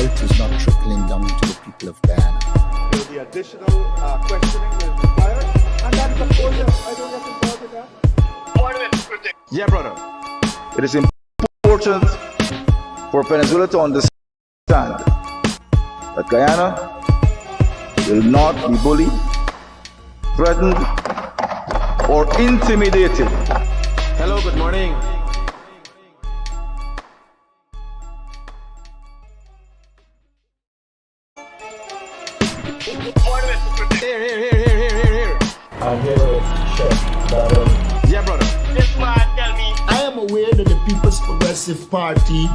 wealth is not trickling down to the people of Guyana. There will be additional questioning that is required, and that is of course, I don't get involved with that. Critic. Yeah, brother. It is important for Venezuela to understand that Guyana will not be bullied, threatened, or intimidated. Hello, good morning. Here. I'm here to check that. Yeah, brother. This man tell me. I am aware that the People's Progressive Party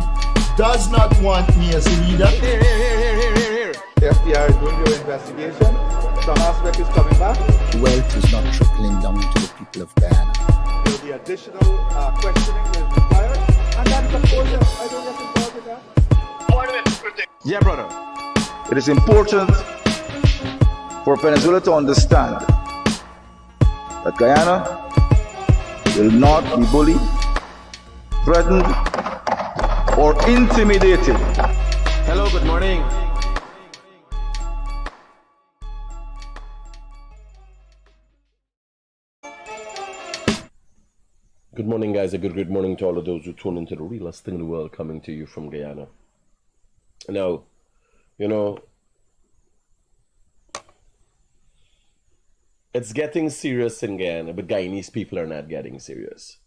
does not want me as a leader. Here. The FBI is doing their investigation. Some aspect is coming back. Wealth is not trickling down to the people of Guyana. There will be additional questioning that is required, and that is of course, I don't get involved with that. Critic. Yeah, brother. It is important for Venezuela to understand that Guyana will not be bullied, threatened, or intimidated. Hello, good morning. Good morning, guys. A good morning to all of those who tune into the realest thing in the world, coming to you from Guyana. Now, it's getting serious in Guyana, but Guyanese people are not getting serious.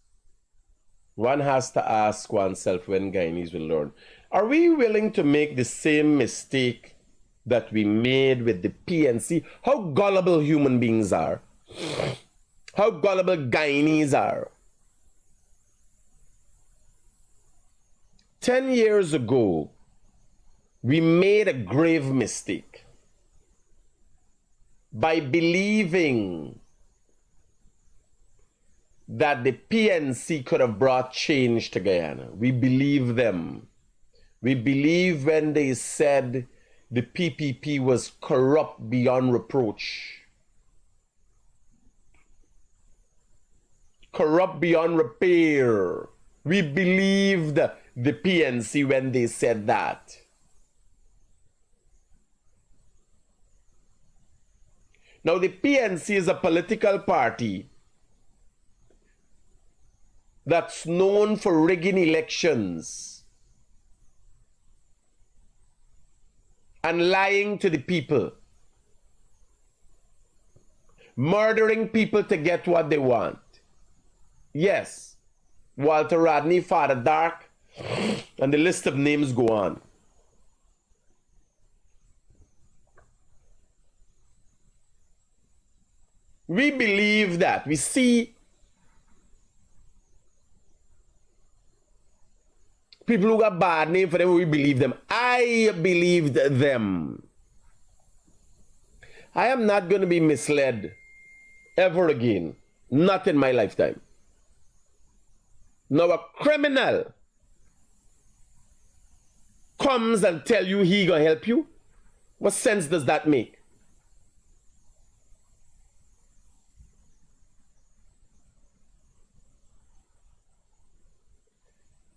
One has to ask oneself when Guyanese will learn. Are we willing to make the same mistake that we made with the PNC? How gullible human beings are. How gullible Guyanese are. 10 years ago, we made a grave mistake by believing that the PNC could have brought change to Guyana. We believe them. We believe when they said the PPP was corrupt beyond reproach. Corrupt beyond repair. We believed the PNC when they said that. Now, the PNC is a political party that's known for rigging elections and lying to the people, murdering people to get what they want. Yes, Walter Rodney, Father Dark, and the list of names go on. We believe that. We see people who got bad name for them, we believe them. I believed them. I am not going to be misled ever again. Not in my lifetime. Now a criminal comes and tell you he gonna help you. What sense does that make?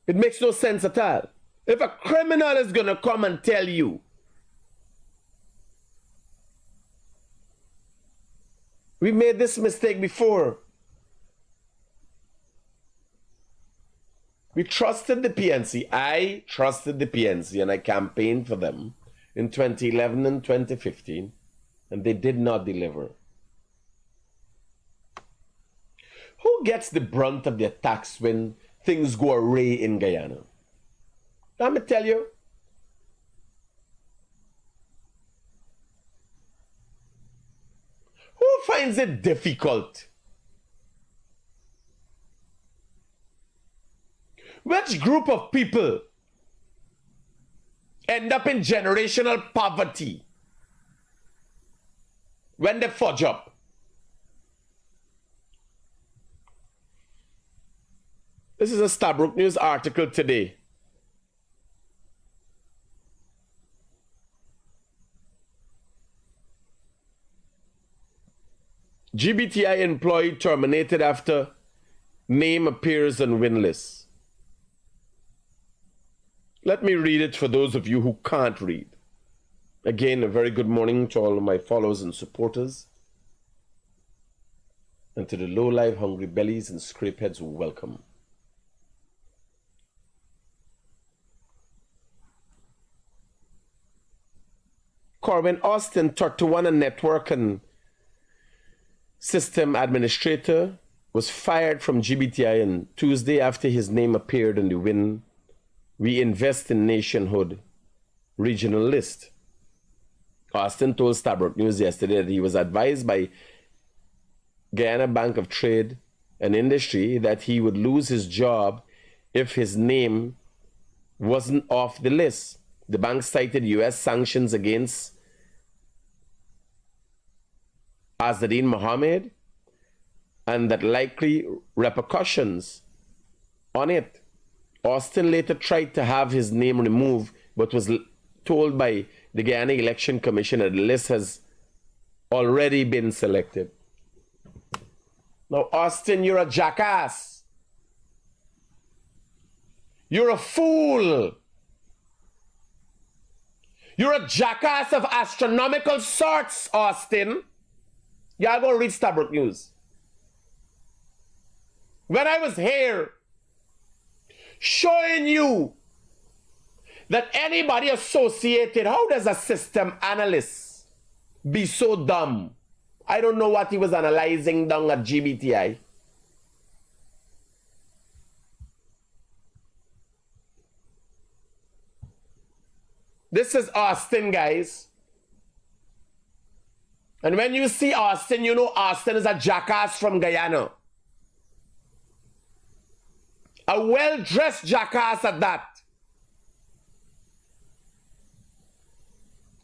It makes no sense at all. If a criminal is going to come and tell you, we made this mistake before. We trusted the PNC. I trusted the PNC and I campaigned for them in 2011 and 2015, and they did not deliver. Who gets the brunt of the attacks when things go awry in Guyana? Let me tell you. Who finds it difficult? Which group of people end up in generational poverty when they fudge up? This is a Stabrook News article today. GBTI employee terminated after name appears on win list. Let me read it for those of you who can't read. Again, a very good morning to all of my followers and supporters. And to the low-life, hungry bellies and scrapeheads, welcome. Corwin Austin, 31 and network and system administrator, was fired from GBTI on Tuesday after his name appeared on the Win We Invest in Nationhood regional list. Austin told Stabrook News yesterday that he was advised by Guyana Bank of Trade and Industry that he would lose his job if his name wasn't off the list. The bank cited U.S. sanctions against Azzedine Mohamed and that likely repercussions on it. Austin later tried to have his name removed, but was told by the Guyana Election Commission that the list has already been selected. Now, Austin, you're a jackass. You're a fool. You're a jackass of astronomical sorts, Austin. Y'all go read Stabrook News. When I was here showing you that anybody associated, how does a system analyst be so dumb? I don't know what he was analyzing down at GBTI. This is Austin, guys. And when you see Austin, you know Austin is a jackass from Guyana. A well-dressed jackass at that.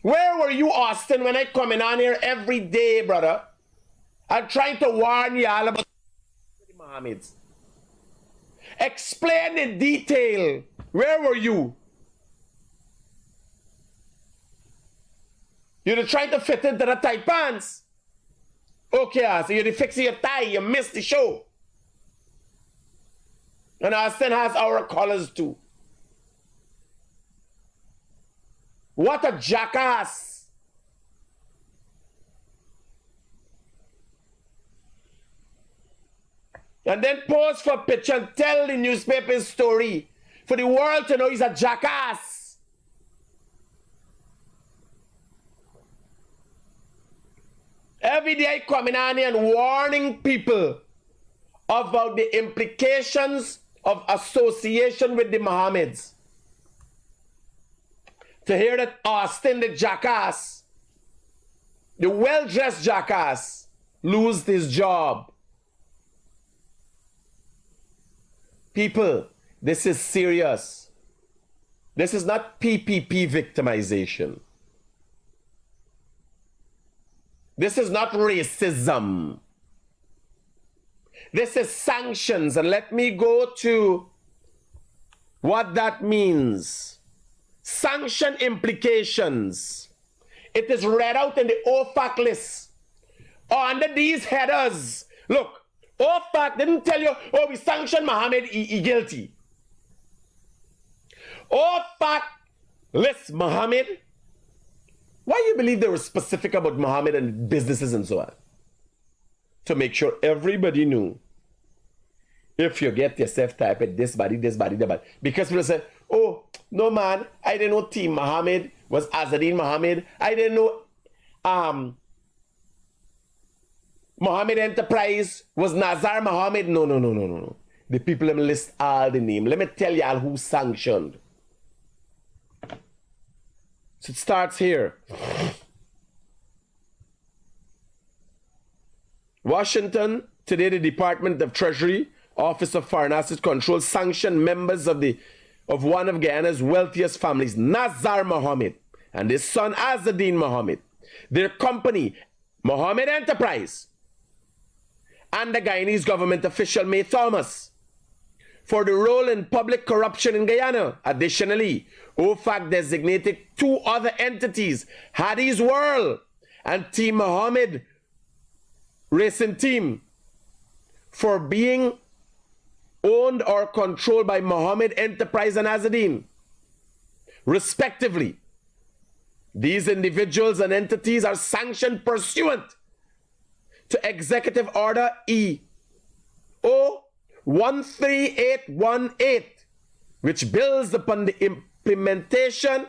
Where were you, Austin, when I come in on here every day, brother? I'm trying to warn y'all about the Mohammeds. Explain in detail. Where were you? You're trying to fit into the tight pants. Okay, so you're fixing your tie. You missed the show. And Austin has our colors too. What a jackass. And then pose for a picture and tell the newspaper's story for the world to know he's a jackass. Every day coming on here and warning people about the implications of association with the Mohammeds. To hear that Austin, the jackass, the well-dressed jackass, lose his job. People, this is serious. This is not PPP victimization. This is not racism. This is sanctions. And let me go to what that means. Sanction implications. It is read out in the OFAC list. Under these headers. Look, OFAC didn't tell you, oh, we sanctioned Mohamed, he guilty. OFAC lists Mohamed. Why you believe they were specific about Mohamed and businesses and so on? To make sure everybody knew. If you get yourself type it, this body, that body. Because people say, oh, no man, I didn't know Team Mohamed was Azzedine Mohamed. I didn't know Mohamed Enterprise was Nazar Mohamed. No. The people let me list all the names. Let me tell y'all who sanctioned. So it starts here. Washington, today the Department of Treasury, Office of Foreign Assets Control, sanctioned members of one of Guyana's wealthiest families, Nazar Mohamed, and his son Azzedine Mohamed, their company, Mohamed Enterprise, and the Guyanese government official May Thomas, for the role in public corruption in Guyana. Additionally, OFAC designated two other entities, Hadi's World and Team Mohamed Racing Team, for being owned or controlled by Mohamed Enterprise and Azzedine. respectively. These individuals and entities are sanctioned pursuant to Executive Order E.O. 13818, which builds upon the implementation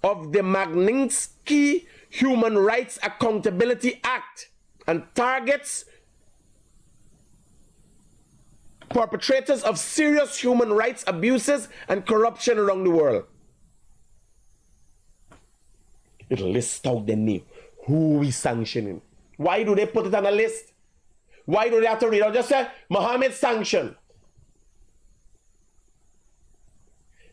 of the Magnitsky Human Rights Accountability Act and targets perpetrators of serious human rights abuses and corruption around the world. It lists out the name, who we sanctioning. Why do they put it on a list? Why do they have to read out? Just say, Mohamed sanction.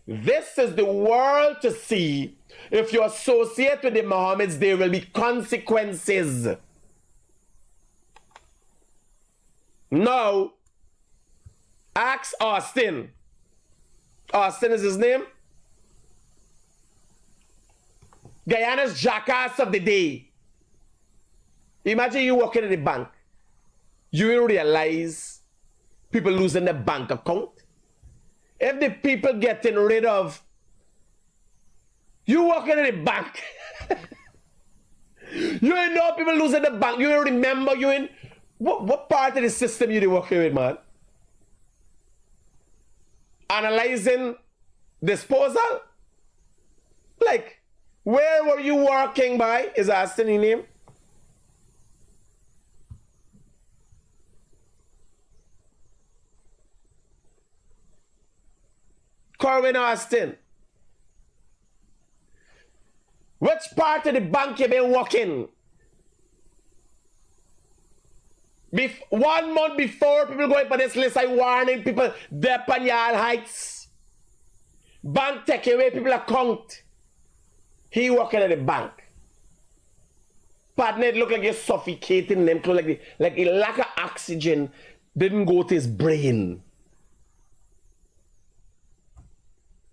This is the world to see. If you associate with the Mohammeds, there will be consequences. Now, ask Austin. Austin is his name. Guyana's jackass of the day. Imagine you working at the bank. You will realize people losing their bank account. If the people getting rid of, you working at the bank. You ain't know people losing the bank. You will remember you in, what part of the system you working with, man? Analyzing disposal? Like, where were you working by? Is Austin your name? Corwin Austin. Which part of the bank you been working? 1 month before people going for this list, I warning people, Dep and Yard Heights. Bank take away people account. He working at the bank. Partner, it look like you're suffocating them, like a lack of oxygen didn't go to his brain.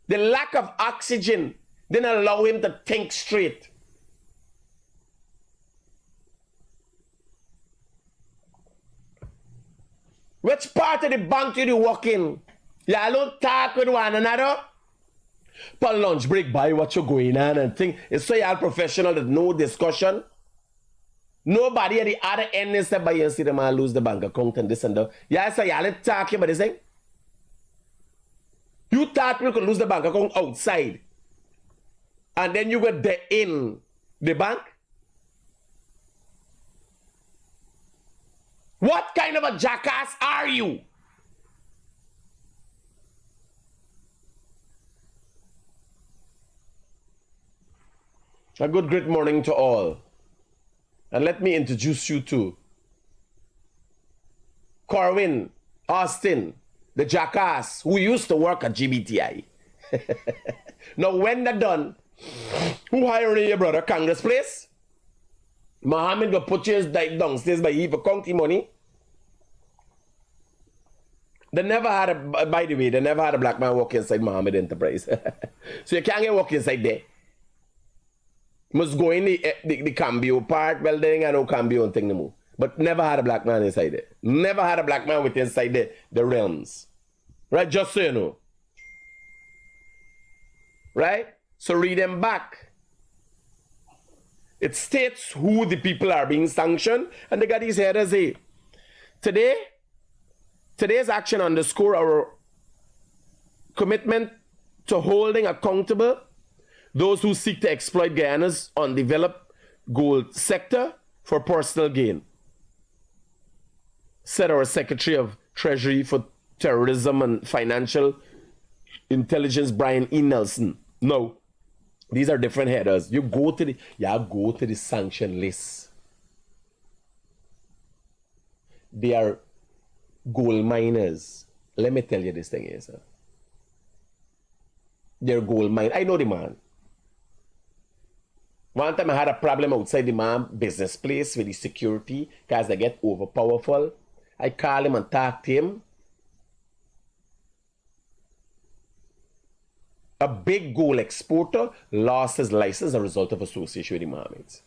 The lack of oxygen didn't allow him to think straight. Which part of the bank you work in? Y'all don't talk with one another? For lunch break, by what you're going on and think. It's so y'all professional that no discussion. Nobody at the other end is by and see the man lose the bank account and this and that. Yeah, so y'all ain't talking about this thing. You thought people could lose the bank account outside. And then you got there in the bank? What kind of a jackass are you? A good great morning to all. And let me introduce you to Corwin Austin, the jackass who used to work at GBTI. Now when they're done, who hiring your brother? Congress place? Mohamed go put you downstairs by you for county money. They never had a, by the way, they never had a black man walk inside Mohamed Enterprise. So you can't get walk inside there. Must go in the cambio part, well then I know cambio and thing no more. But never had a black man inside there. Never had a black man with inside the realms. Right, just so you know. Right? So read them back. It states who the people are being sanctioned, and they got these headers here. Today's action underscore our commitment to holding accountable those who seek to exploit Guyana's undeveloped gold sector for personal gain, said our Secretary of Treasury for Terrorism and Financial Intelligence, Brian E. Nelson. No, these are different headers. You go to the sanction list. They are gold miners. Let me tell you this thing is, they're gold miners. I know the man. One time I had a problem outside the man business place with the security because they get overpowerful. I called him and talked to him. A big gold exporter lost his license as a result of association with the Mohammeds.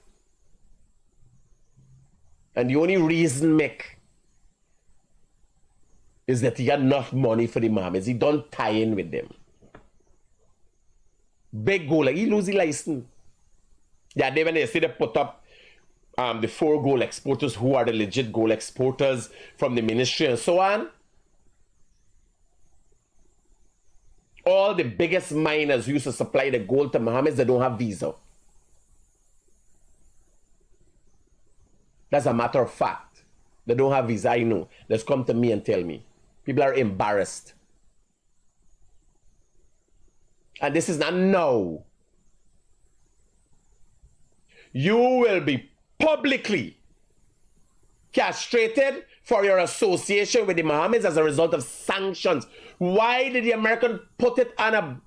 And the only reason, Mick, is that he had enough money for the Mohammeds. He don't tie in with them. Big goal. Like he lose the license. Yeah, when they say they put up the 4 gold exporters who are the legit gold exporters from the ministry and so on. All the biggest miners who used to supply the gold to Mohammeds, they don't have visa. That's a matter of fact. They don't have visa, I know. Let's come to me and tell me. People are embarrassed. And this is not now. You will be publicly castrated for your association with the Mohammeds as a result of sanctions. Why did the American put it on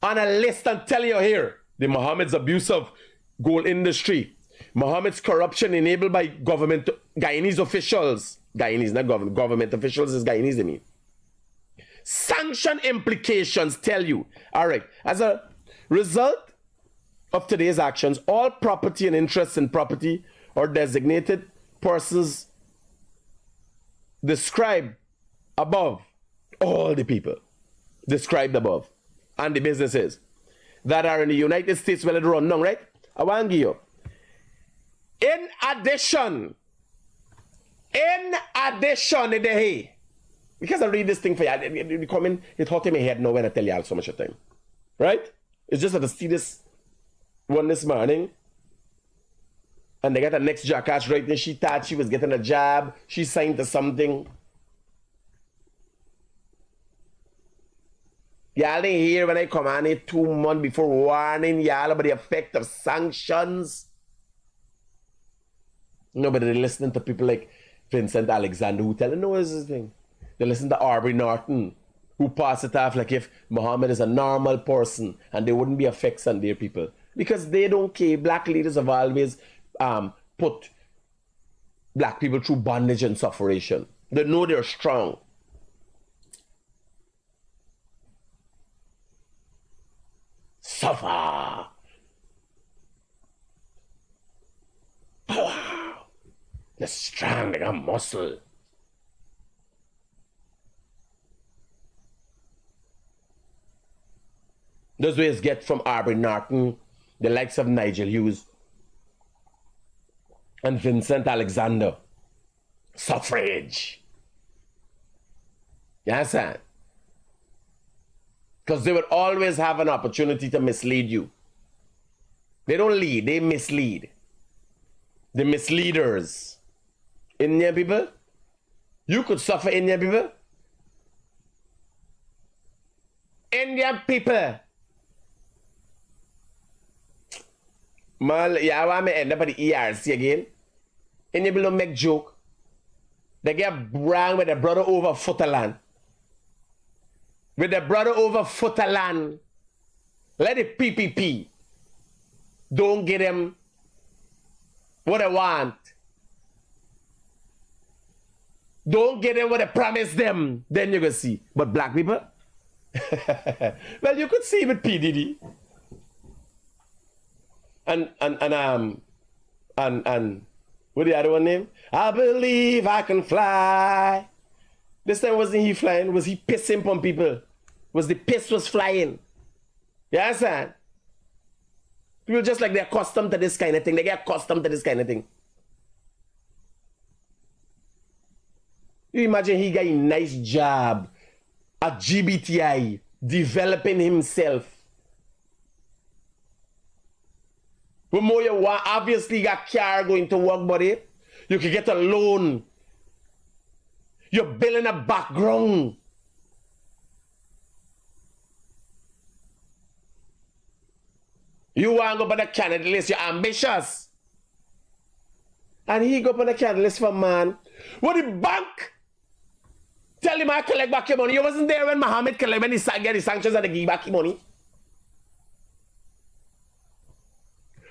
a list and tell you here? The Mohammeds' abuse of gold industry. Mohammed's corruption enabled by government, Guyanese officials. Guyanese, not government. Government officials is Guyanese, I mean. Sanction implications tell you. All right. As a result of today's actions, all property and interests in property or designated persons described above, all the people described above, and the businesses that are in the United States will run down, right? I want to give you. In addition, because I read this thing for you, it come in, it hurt in my head now when I tell you all so much of time, right? It's just that I see this one this morning, and they got the next jackass right there. She thought she was getting a job. She signed to something. Y'all didn't hear when I come on it 2 months before warning y'all about the effect of sanctions. Nobody listening to people like Vincent Alexander who tell them, no, it's this thing. They listen to Aubrey Norton who pass it off like if Mohammed is a normal person and there wouldn't be effects on their people. Because they don't care. Black leaders have always put black people through bondage and suffering. They know they're strong. Suffer. Power. They're strong like a muscle. Those ways get from Aubrey Norton, the likes of Nigel Hughes, and Vincent Alexander. Suffrage. You understand? Because they would always have an opportunity to mislead you. They don't lead, they mislead. The misleaders. Indian people? You could suffer Indian people? Indian people. Mal, yeah, I want to end up at the ERC again. Indian people don't make joke. They get brang with their brother over foot of land. With their brother over foot of land. Let the PPP don't get them what they want. Don't get them what they promise them. Then you can see. But black people? Well, you could see with PDD. And what the other one name? I believe I can fly. This time wasn't he flying? Was he pissing on people? Was the piss was flying? You understand? People just like they're accustomed to this kind of thing. They get accustomed to this kind of thing. You imagine he got a nice job at GBTI, developing himself. But more you want, obviously you got car going to work, buddy. You can get a loan. You're building a background. You want to go on the candidate list, you're ambitious. And he go on the candidate list for man. What the bank? Tell him I collect back your money. You wasn't there when Mohamed collect when he get the sanctions and they give back your money.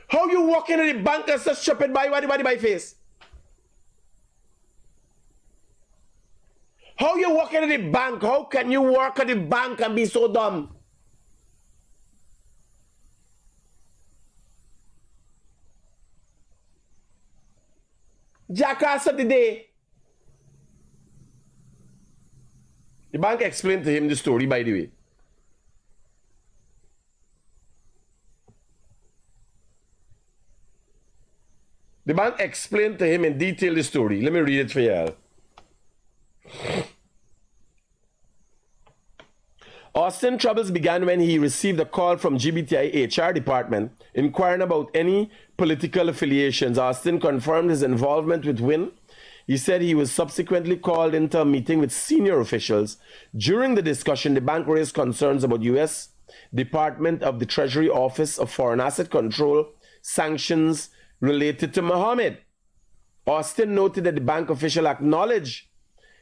How you walk into the bank and say stupid by face? How you walk into the bank? How can you work at the bank and be so dumb? Jackass of the day. The bank explained to him the story, by the way. The bank explained to him in detail the story. Let me read it for y'all. Austin troubles began when he received a call from GBTI HR department inquiring about any political affiliations. Austin confirmed his involvement with WIN. He said he was subsequently called into a meeting with senior officials. During the discussion, the bank raised concerns about U.S. Department of the Treasury Office of Foreign Asset Control sanctions related to Mohamed. Austin noted that the bank official acknowledged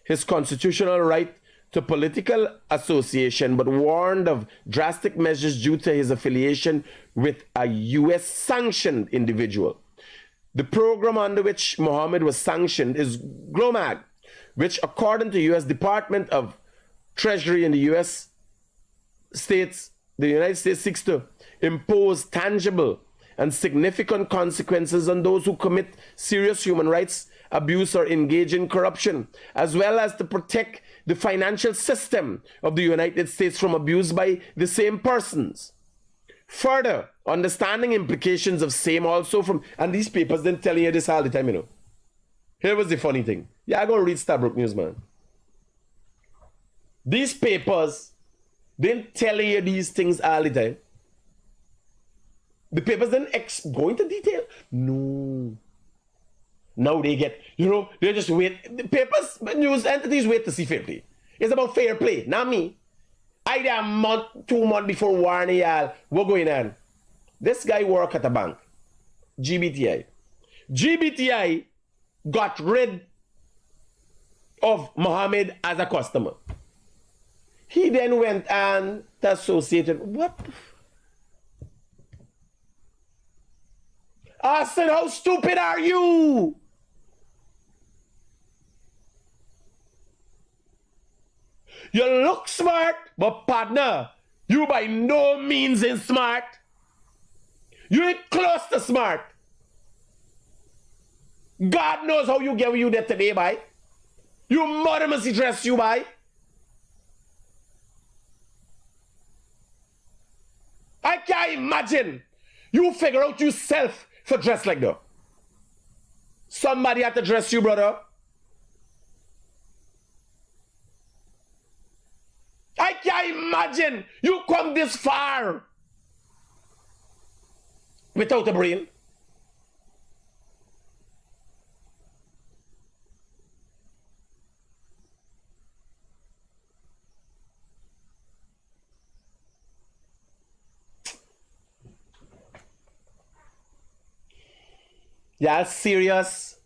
his constitutional right to political association, but warned of drastic measures due to his affiliation with a U.S. sanctioned individual. The program under which Mohamed was sanctioned is GLOMAG, which according to U.S. Department of Treasury in the U.S. states, the United States seeks to impose tangible and significant consequences on those who commit serious human rights abuse or engage in corruption, as well as to protect the financial system of the United States from abuse by the same persons. Further, understanding implications of same also from, and these papers didn't tell you this all the time, you know. Here was the funny thing. Yeah, I go read Stabrook News, man. These papers didn't tell you these things all the time. The papers didn't go into detail. No. Now they get, you know, they just wait. The papers, news entities wait to see fair play. It's about fair play, not me. I did a month, 2 months before warning y'all, what going on? This guy work at a bank, GBTI. GBTI got rid of Mohamed as a customer. He then went and associated, what the I said, how stupid are you? You look smart, but partner, you by no means ain't smart. You ain't close to smart. God knows how you get where you there today, by. Your mother must dress you, by. I can't imagine you figure out yourself for dress like that. Somebody had to dress you, brother. I can't imagine you come this far without a brain. Y'all serious?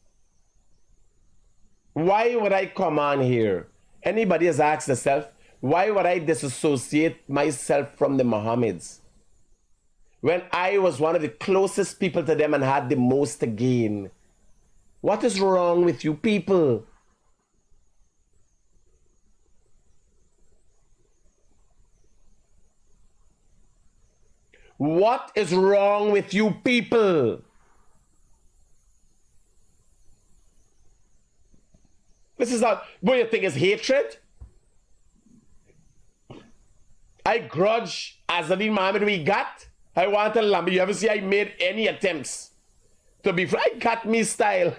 Why would I come on here? Anybody has asked themselves, why would I disassociate myself from the Mohammeds when I was one of the closest people to them and had the most to gain? What is wrong with you people? What is wrong with you people? This is not what you think is hatred. I grudge Azadin Mohamed we got. I want to lamb. You ever see I made any attempts to be I got me style.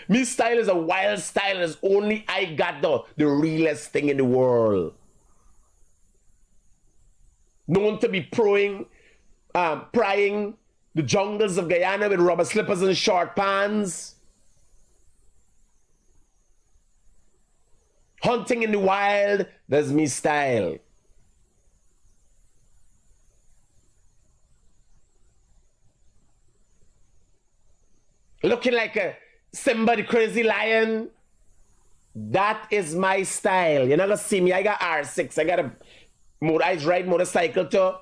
Me style is a wild style. It's only I got the realest thing in the world. Known to be prying the jungles of Guyana with rubber slippers and short pants. Hunting in the wild, that's me style. Looking like a Simba the Crazy Lion, that is my style. You're not gonna see me, I got R6, I got a motorized ride motorcycle too.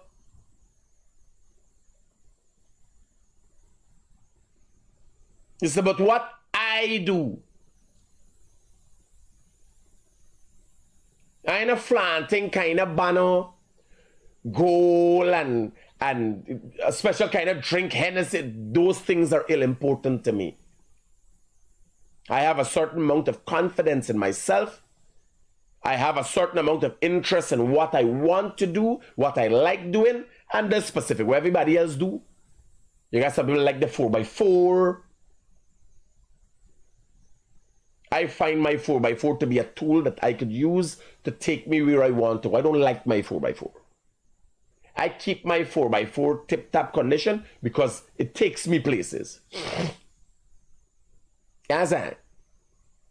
It's about what I do. I ain't a flaunting kind of banner, gold and a special kind of drink, Hennessy. Those things are ill important to me. I have a certain amount of confidence in myself. I have a certain amount of interest in what I want to do, what I like doing, and the specific what everybody else do. You got some people like the 4x4. I find my 4x4 to be a tool that I could use to take me where I want to. I don't like my 4x4. I keep my 4x4 tip-top condition because it takes me places. As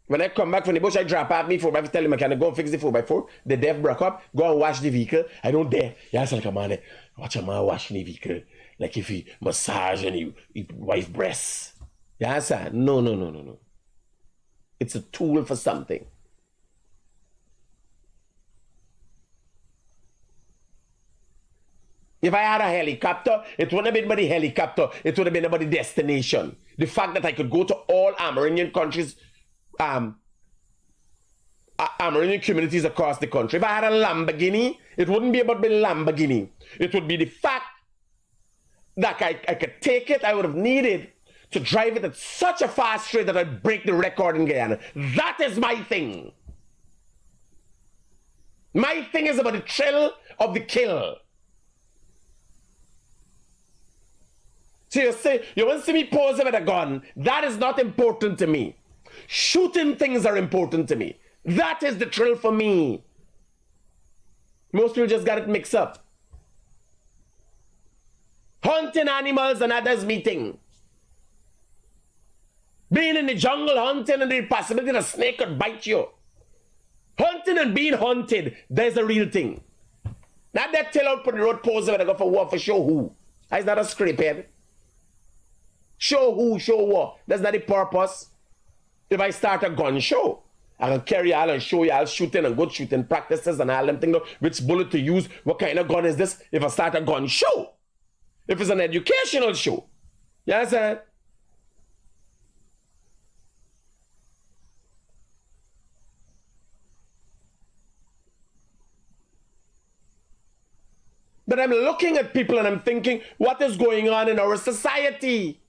when I come back from the bush, I drop out me 4x4, tell the mechanic, go and fix the 4x4. The dev broke up, go and wash the vehicle. I don't dare. Yeah, it's like a man, watch a man washing the vehicle. Like if he massage and he wipe breasts. Yeah, sir. No. It's a tool for something. If I had a helicopter, it wouldn't have been about the helicopter. It would have been about the destination. The fact that I could go to all Amerindian countries, Amerindian communities across the country. If I had a Lamborghini, it wouldn't be about the Lamborghini. It would be the fact that I could take it, I would have needed to drive it at such a fast rate that I'd break the record in Guyana. That is my thing. My thing is about the thrill of the kill. So you want to see me posing with a gun? That is not important to me. Shooting things are important to me. That is the thrill for me. Most people just got it mixed up. Hunting animals and others meeting. Being in the jungle hunting and the possibility that a snake could bite you. Hunting and being hunted, there's a real thing. Not that tell out on the road posing when I go for war for show who. That's not a scripted. Show who, show what. That's not the purpose. If I start a gun show, I can carry all and show you all shooting and good shooting practices and all them things. Which bullet to use, what kind of gun is this? If I start a gun show. If it's an educational show. You understand? But I'm looking at people and I'm thinking, what is going on in our society?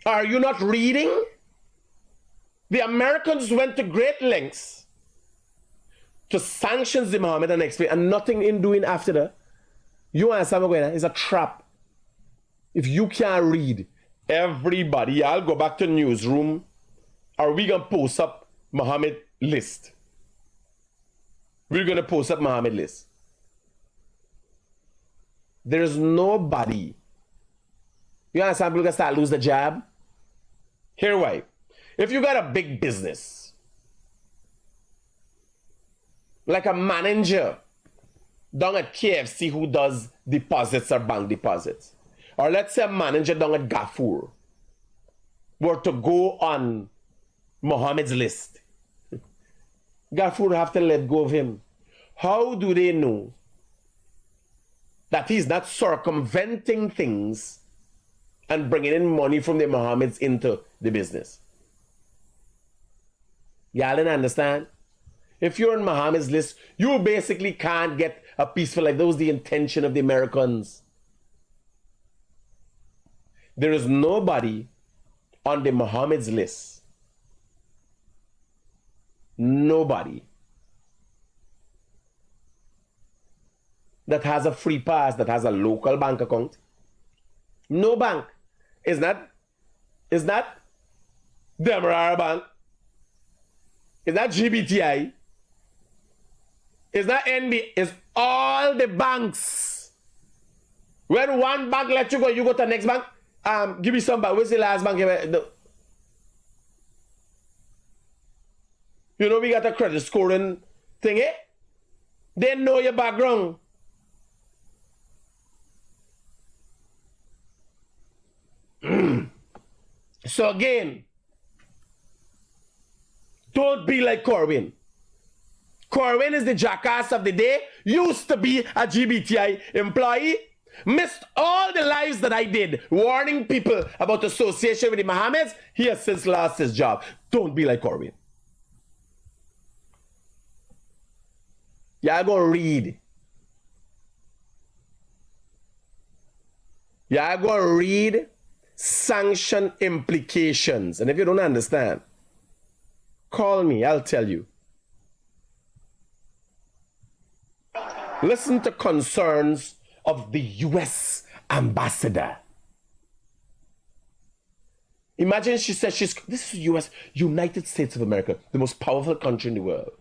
Are you not reading? The Americans went to great lengths to sanction the Mohammed and explain, and nothing in doing after that. You understand what it's a trap. If you can't read, everybody, I'll go back to the newsroom. Are we going to post up Mohammed list? We're going to post up Mohammed list. There's nobody. You understand people can start lose the job? Here why. If you got a big business, like a manager down at KFC who does deposits or bank deposits, or let's say a manager down at Gafoor were to go on Mohammed's list, Gafoor have to let go of him. How do they know that he's not circumventing things and bringing in money from the Mohammeds into the business? Y'all didn't understand? If you're on Mohammed's list, you basically can't get a peaceful life. That was the intention of the Americans. There is nobody on the Mohammed's list. Nobody that has a free pass, that has a local bank account. No bank. It's not Demerara Bank. It's not GBTI. It's not NB. It's all the banks. When one bank let you go to the next bank. Give me some bank. Where's the last bank? You know we got a credit scoring thing, eh? They know your background. So again, don't be like Corwin. Corwin is the jackass of the day. Used to be a GBTI employee. Missed all the lives that I did warning people about association with the Mohammeds. He has since lost his job. Don't be like Corwin. Y'all go read. Y'all go read sanction implications. And if you don't understand, call me, I'll tell you. Listen to concerns of the US ambassador. Imagine she says this is US, United States of America, the most powerful country in the world,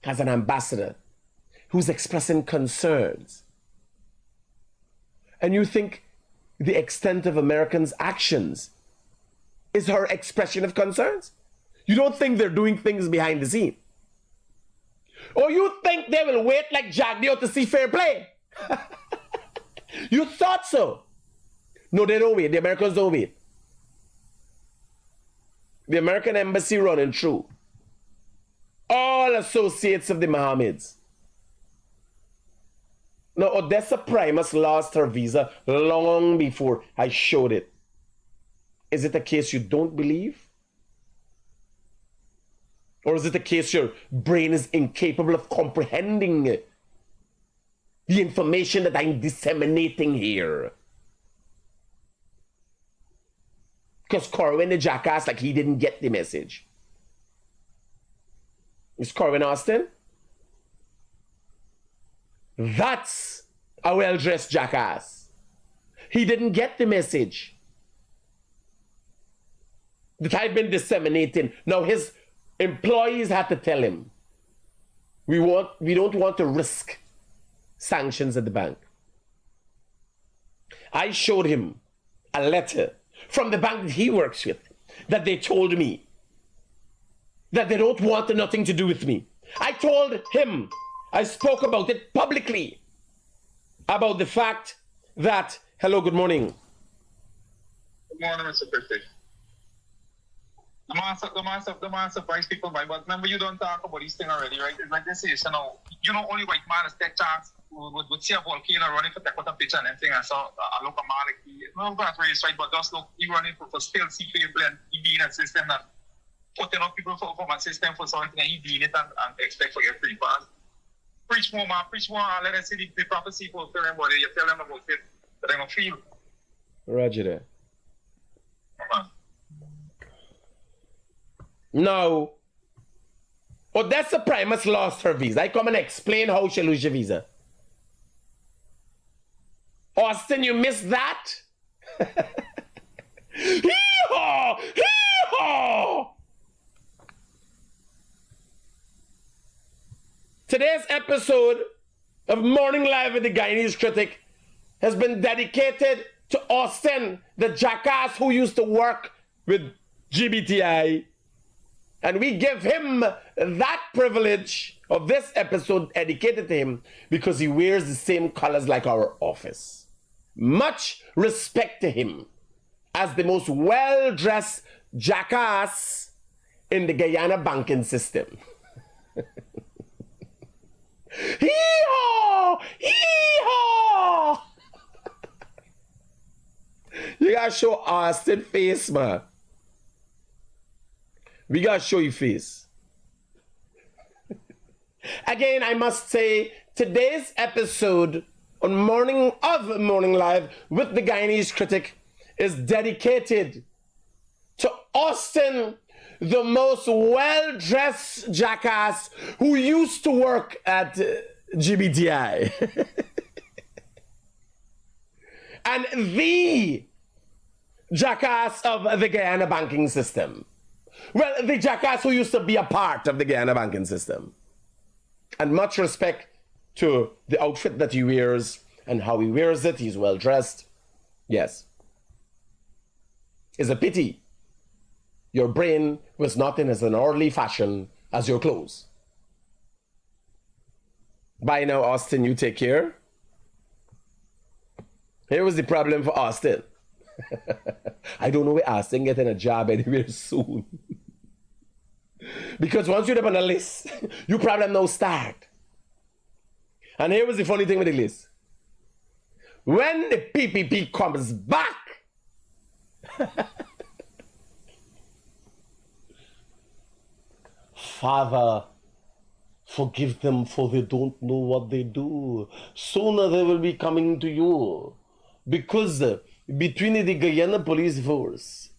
has an ambassador who's expressing concerns. And you think the extent of Americans' actions is her expression of concerns? You don't think they're doing things behind the scene? Or you think they will wait like Jack Dio to see fair play? You thought so. No, they don't wait. The Americans don't wait. The American embassy running through. All associates of the Mohammeds. Now, Odessa Primus lost her visa long before I showed it. Is it a case you don't believe? Or is it a case your brain is incapable of comprehending the information that I'm disseminating here? Because Corwin the jackass, like he didn't get the message. Is Corwin Austin? That's a well-dressed jackass. He didn't get the message that I've been disseminating. Now his employees had to tell him, we don't want to risk sanctions at the bank. I showed him a letter from the bank that he works with that they told me that they don't want nothing to do with me. I told him, I spoke about it publicly, about the fact that, hello, good morning. Good morning, Mr. Critic. The man surprise people by, but remember you don't talk about this thing already, right? It's like they say, you know, only white man is take chance would see a volcano running for take out a picture and everything, and so I look a man like no that race, right? But just look, he running for still see people and he being a system that putting up people from a system for something and he doing it and expect for your free pass. Preach more, man, and let us see the prophecy fulfill them, but you tell them about it, that they're gonna feel. Roger that. No. Odessa Primus lost her visa. I come and explain how she lose your visa. Austin, you missed that? Hee-haw! Hee-haw! Today's episode of Morning Live with the Guyanese Critic has been dedicated to Austin, the jackass who used to work with GBTI. And we give him that privilege of this episode dedicated to him because he wears the same colors like our office. Much respect to him as the most well-dressed jackass in the Guyana banking system. Hee-haw! Hee-haw! You gotta show Austin face, man. We gotta show you face. Again, I must say, today's episode on Morning Live with the Guyanese Critic is dedicated to Austin, the most well-dressed jackass who used to work at GBTI. And the jackass of the Guyana banking system. Well, the jackass who used to be a part of the Guyana banking system. And much respect to the outfit that he wears and how he wears it. He's well dressed. Yes. It's a pity your brain was not in as an orderly fashion as your clothes. Bye now, Austin. You take care. Here was the problem for Austin. I don't know where Austin getting a job anywhere soon. Because once you're up on a list, your problem now start. And here was the funny thing with the list. When the PPP comes back, Father, forgive them for they don't know what they do. Sooner they will be coming to you. Because between the Guyana police force,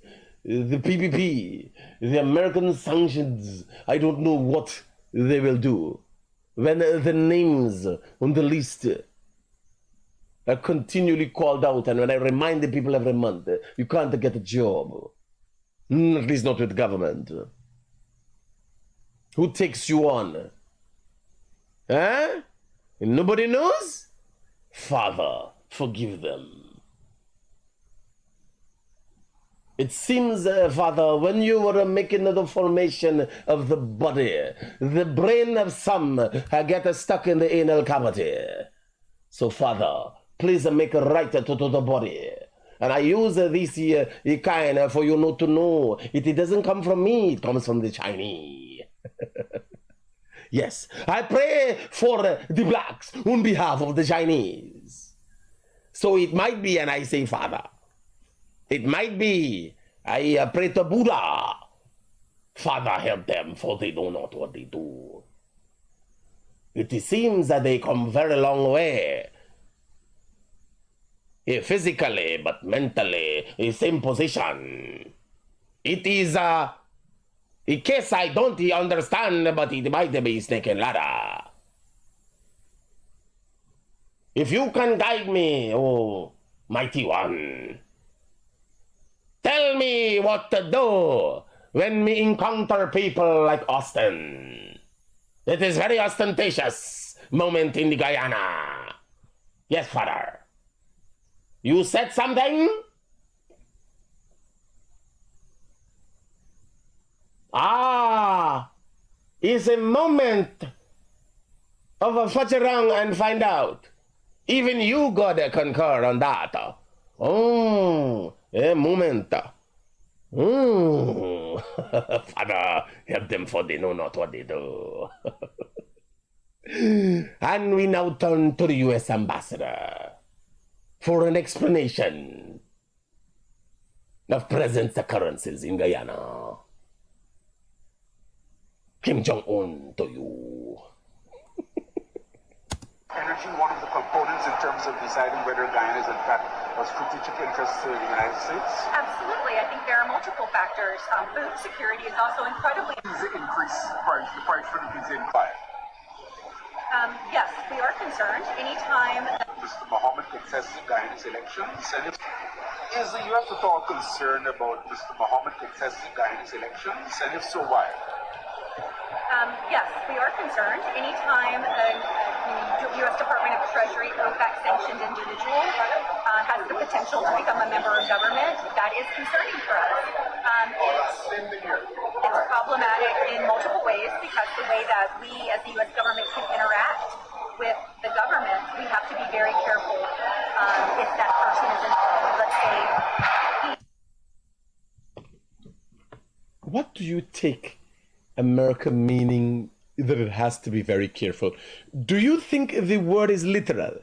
the PPP, the American sanctions, I don't know what they will do. When the names on the list are continually called out, and when I remind the people every month, you can't get a job. At least not with government. Who takes you on? Huh? And nobody knows? Father, forgive them. It seems, Father, when you were making the formation of the body, the brain of some get stuck in the anal cavity. So, Father, please make a right to the body. And I use this kind for you not to know. It doesn't come from me, it comes from the Chinese. Yes, I pray for the blacks on behalf of the Chinese. So it might be, and I say, Father, it might be, I pray to Buddha. Father, help them, for they know not what they do. It seems that they come very long way. Physically, but mentally, same position. It is a case I don't understand, but it might be snake and ladder. If you can guide me, oh mighty one, tell me what to do when we encounter people like Austin. It is very ostentatious moment in the Guyana. Yes, Father. You said something? It's a moment of a fudge around and find out. Even you gotta concur on that. Oh, a moment. Father, help them, for they know not what they do. And we now turn to the U.S. ambassador for an explanation of present occurrences in Guyana. Kim Jong-un to you. Energy, one of the components in terms of deciding whether Guyana is in fact of strategic interest to the United States? Absolutely. I think there are multiple factors. Food security is also incredibly... The price for the diesel. Yes, we are concerned. Anytime... Mr. Mohamed contesting Guyana's elections, and is the U.S. at all concerned about Mr. Mohamed contesting Guyana's elections, and if so, why? Yes, we are concerned. Anytime the U.S. Department of Treasury OFAC-sanctioned individual has the potential to become a member of government, that is concerning for us. It's problematic in multiple ways because the way that we as the U.S. government can interact with the government, we have to be very careful if that person is involved. Let's say... What do you take America meaning that it has to be very careful? Do you think the word is literal?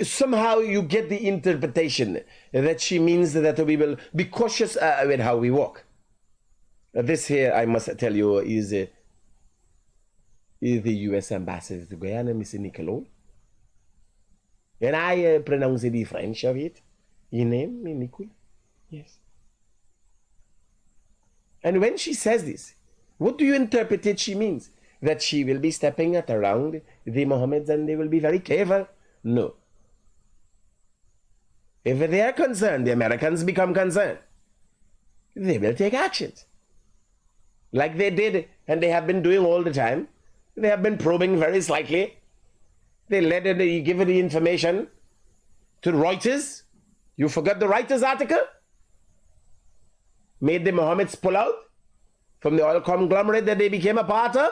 Somehow you get the interpretation that she means that we will be cautious with how we walk. This here, I must tell you, is the U.S. ambassador to Guyana, Mr. Nicolò. And I pronounce the French of it. Your name, Nicole? Yes. And when she says this, what do you interpret it she means? That she will be stepping at around the Mohammeds and they will be very careful? No. If they are concerned, the Americans become concerned. They will take actions. Like they did, and they have been doing all the time. They have been probing very slightly. They give the information to Reuters. You forgot the Reuters article? Made the Mohammeds pull out from the oil conglomerate that they became a part of?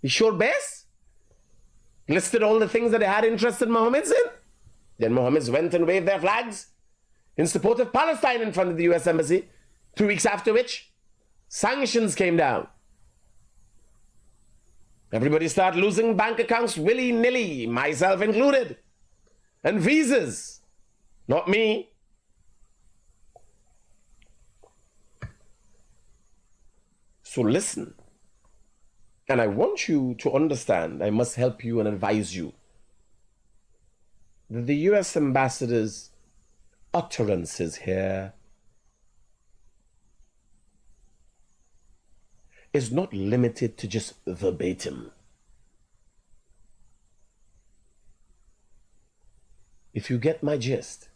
You sure best? Listed all the things that they had interest in Mohammeds in? Then Mohammeds went and waved their flags in support of Palestine in front of the U.S. Embassy, 2 weeks after which sanctions came down. Everybody started losing bank accounts willy-nilly, myself included. And visas. Not me. So listen. And I want you to understand, I must help you and advise you, that the U.S. ambassador's utterances here is not limited to just verbatim. if you get my gist,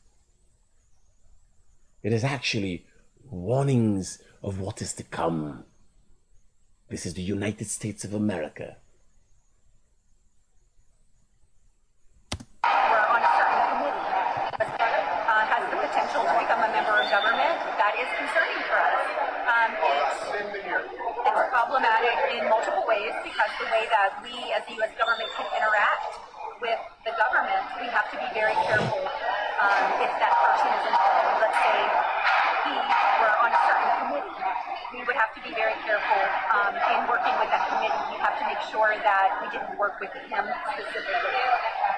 it is actually warnings of what is to come. This is the United States of America. We're on a certain committee has the potential to become a member of government. That is concerning for us. It's problematic in multiple ways because the way that we as the U.S. government can interact with the government, we have to be very careful if that person is involved. Let's say he were on a certain committee. We would have to be very careful in working with that committee. We have to make sure that we didn't work with him specifically.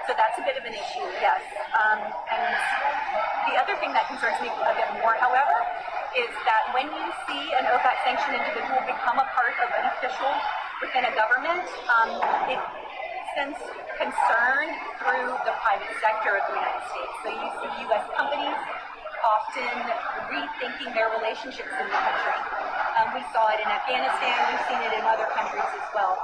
So that's a bit of an issue, yes. And the other thing that concerns me a bit more, however, is that when you see an OFAC sanctioned individual become a part of an official within a government, it sends concern through the private sector of the United States. So you see U.S. companies often rethinking their relationships in the country. We saw it in Afghanistan, we've seen it in other countries as well.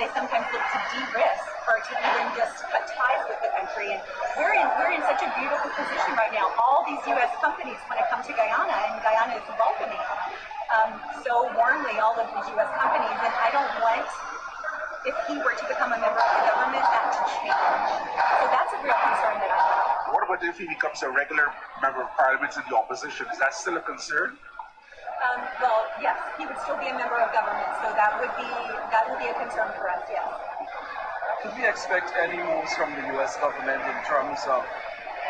They sometimes look to de-risk or to even just cut ties with the country. And we're in such a beautiful position right now. All these U.S. companies want to come to Guyana, and Guyana is welcoming so warmly all of these U.S. companies. And I don't want, if he were to become a member of the government, that to change. So that's a real concern that I have. What about if he becomes a regular member of parliament in the opposition? Is that still a concern? Well, yes, he would still be a member of government, so that would be a concern for us, yes. Could we expect any moves from the U.S. government in terms of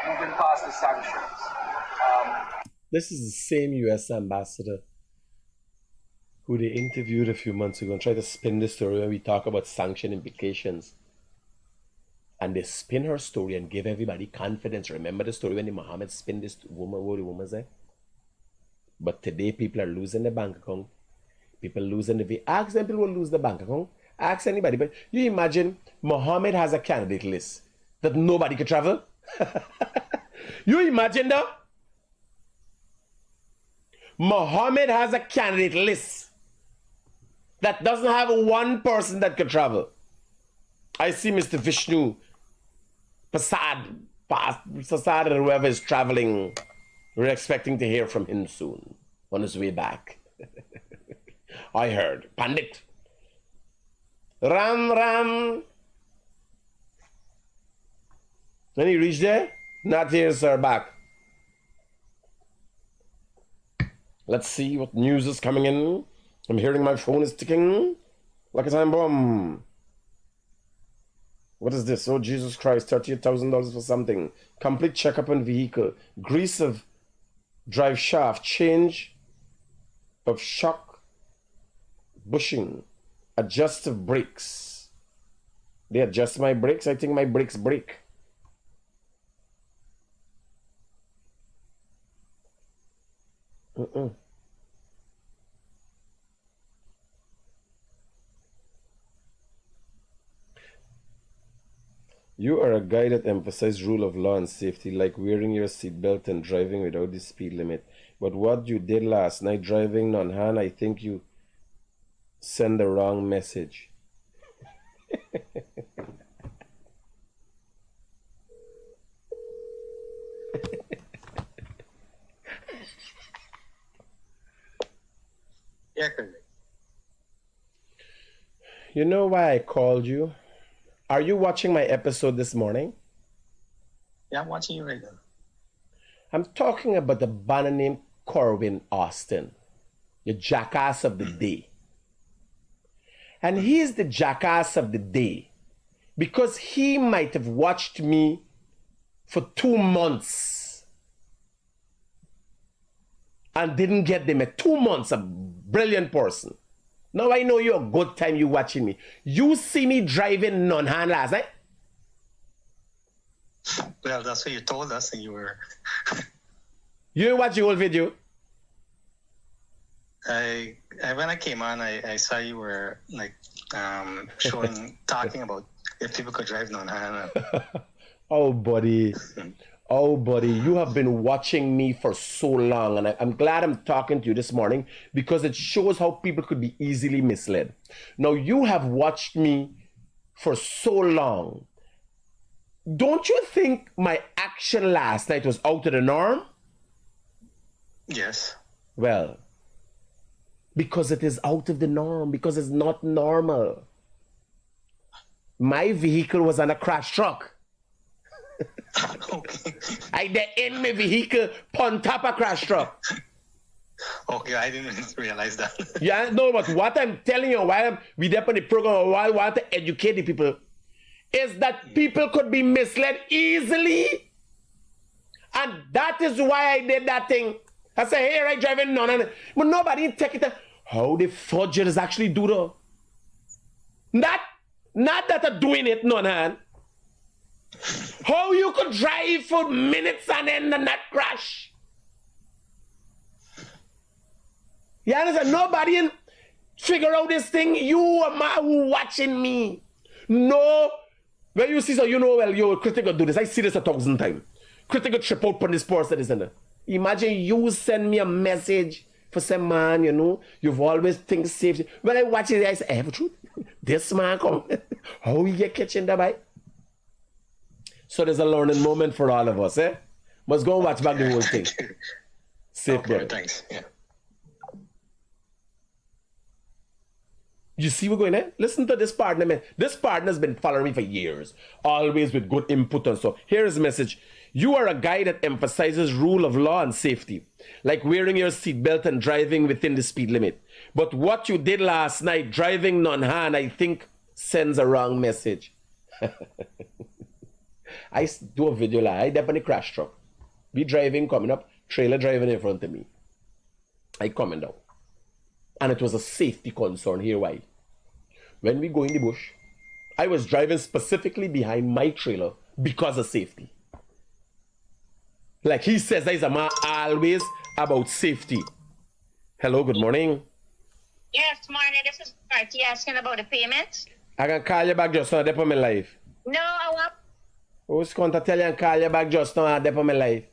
moving past the sanctions? This is the same U.S. ambassador who they interviewed a few months ago and tried to spin the story when we talk about sanction implications. And they spin her story and give everybody confidence. Remember the story when the Mohamed spin this woman, what the woman said? But today people are losing their bank account. People losing the... Ask them people will lose the bank account. Ask anybody. But you imagine Mohamed has a candidate list that nobody could travel? You imagine that? Mohamed has a candidate list that doesn't have one person that could travel. I see Mr. Vishnu Prasad or whoever is traveling. We're expecting to hear from him soon on his way back. I heard. Pandit. Ram. When he reached there, not here, sir, back. Let's see what news is coming in. I'm hearing my phone is ticking like a time bomb. What is this? Oh, Jesus Christ, $38,000 for something. Complete checkup on vehicle. Grease of drive shaft. Change of shock bushing. Adjust of brakes. They adjust my brakes? I think my brakes break. You are a guy that emphasizes rule of law and safety, like wearing your seatbelt and driving without the speed limit. But what you did last night, driving non-hand, I think you send the wrong message. Yeah, Critic. You know why I called you? Are you watching my episode this morning? Yeah, I'm watching you right now. I'm talking about the banner named Corwin Austin, the jackass of the day. And he's the jackass of the day because he might have watched me for 2 months and didn't get them at 2 months. A brilliant person. Now I know you're a good time you watching me. You see me driving non-hand last night? Well, that's what you told us, and you were... You didn't watch the whole video? When I came on, I saw you were like talking about if people could drive non-hand. Oh, buddy. Oh, buddy, you have been watching me for so long, and I'm glad I'm talking to you this morning because it shows how people could be easily misled. Now, you have watched me for so long, Don't you think my action last night was out of the norm? Yes. Well, because it is out of the norm, because it's not normal. My vehicle was on a crash truck. Okay. I dey in my vehicle on top of crash truck. Okay, I didn't realize that. Yeah, no, but what I'm telling you, why we there on the program, why I want to educate the people, is that people could be misled easily. And that is why I did that thing. I say, hey, right, driving none, but nobody take it. How the fudgers actually do though? Not that they're doing it, no, man. How you could drive for minutes and then not crash? You understand? Nobody figure out this thing. You are who watching me. No. When you see so, you know, well, you're Critic will do this. I see this 1,000 times. Critic will trip out on this person, this and that. Imagine you send me a message for some man, you know, you've always think safety. When I watch it, I say, have truth. This man come. How you get catching that by? So there's a learning moment for all of us, eh? Must go and watch back the whole thing. Safe, Okay, brother. thanks. Yeah. You see we're going there? Listen to this partner, man. This partner's been following me for years, always with good input and so. Here's the message. You are a guy that emphasizes rule of law and safety, like wearing your seatbelt and driving within the speed limit. But what you did last night, driving non-hand, I think sends a wrong message. I do a video like, I definitely crash truck. We driving, coming up, trailer driving in front of me. I coming down. And it was a safety concern. Here why. When we go in the bush, I was driving specifically behind my trailer because of safety. Like he says, there's a man always about safety. Hello, good morning. Yes, morning. This is Marty asking about the payment. I can call you back just now, dep on my life. No, I want. Who's going to tell you and call you back just now, dep on my life?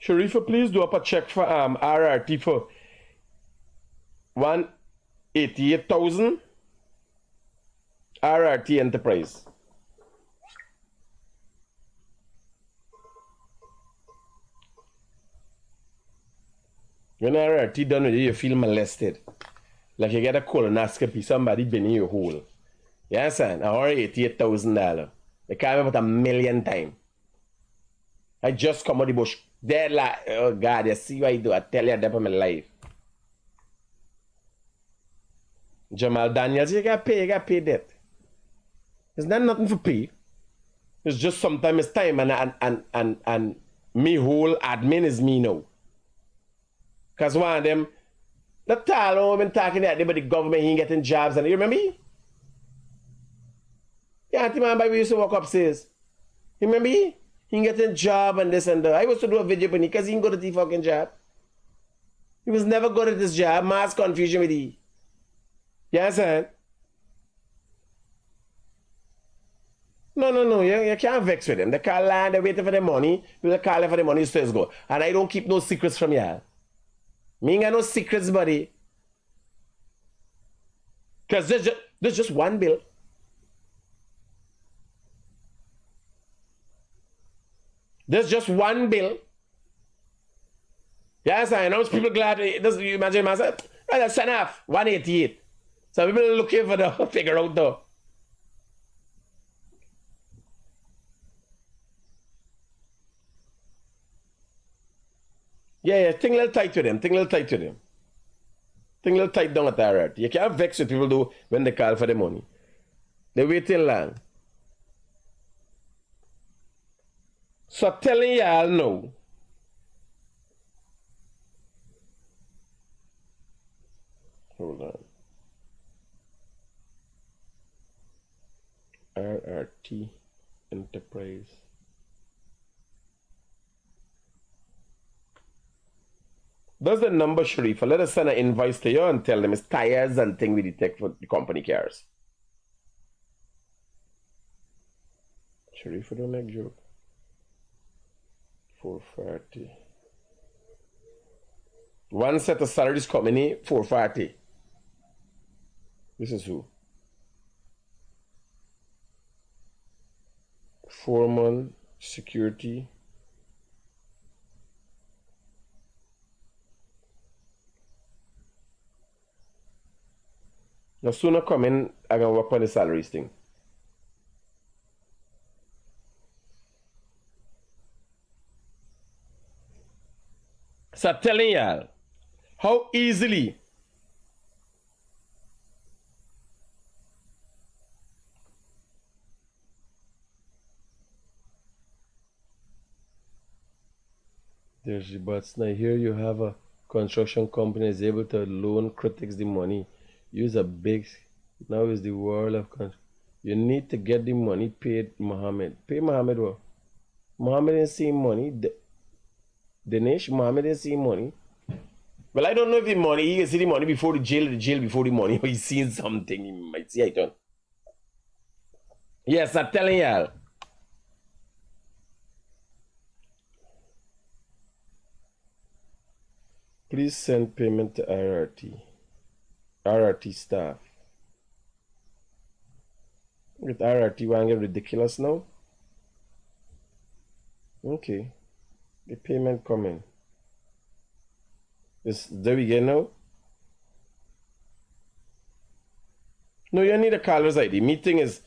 Sharifa, please do up a check for RRT for 188,000 RRT Enterprise. When RRT done with you, you feel molested. Like you get a colonoscopy, somebody been in your hole. You understand? Or $88,000. They came about 1 million times. I just come out of the bush. They're like, oh God, you see what I do? I tell you that for my life. Jamal Daniels, you gotta pay that. It's not nothing for pay. It's just sometimes it's time and me whole admin is me now. Cause one of them, the tall been talking that but the government ain't getting jobs and you remember? Yeah, the man by we used to walk upstairs. You remember? He getting job and this and that. I was to do a video for him because he didn't go to the fucking job. He was never good at this job. Mass confusion with he. You understand? No. You can't vex with them. They call land, they're waiting for the money. People call them for the money, so it's go. And I don't keep no secrets from y'all. Me ain't got no secrets, buddy. Because there's just one bill. There's just one bill. Yes, I know people glad. You imagine myself. Well, that's enough. 188. So people are looking for the figure out though. Yeah, think a little tight with them. Think a little tight down at that right. You can't vex what people do when they call for the money. They wait till long. So telling y'all no. Hold on. RRT Enterprise. That's the number, Sharifa. Let us send an invoice to you and tell them it's tires and thing we detect for the company cars. Sharifa don't make joke. 440. One set of salaries coming in, 440. This is who? 4-month security. Now sooner come in, I can work on the salaries thing. So I'm telling y'all how easily there's the buts. Now here you have a construction company is able to loan critics the money. Use a big, now is the world of you need to get the money paid. Mohamed, pay Mohamed what? Mohamed didn't see money. Dinesh, Mohamed didn't see money. Well, I don't know if the money, he can see the money before the jail before the money. He's seen something, he might see it on. Yes, I'm telling y'all. Please send payment to RRT staff. With RRT, want to get ridiculous now? Okay. The payment coming. There we go now. No, you need a caller's ID. Meeting is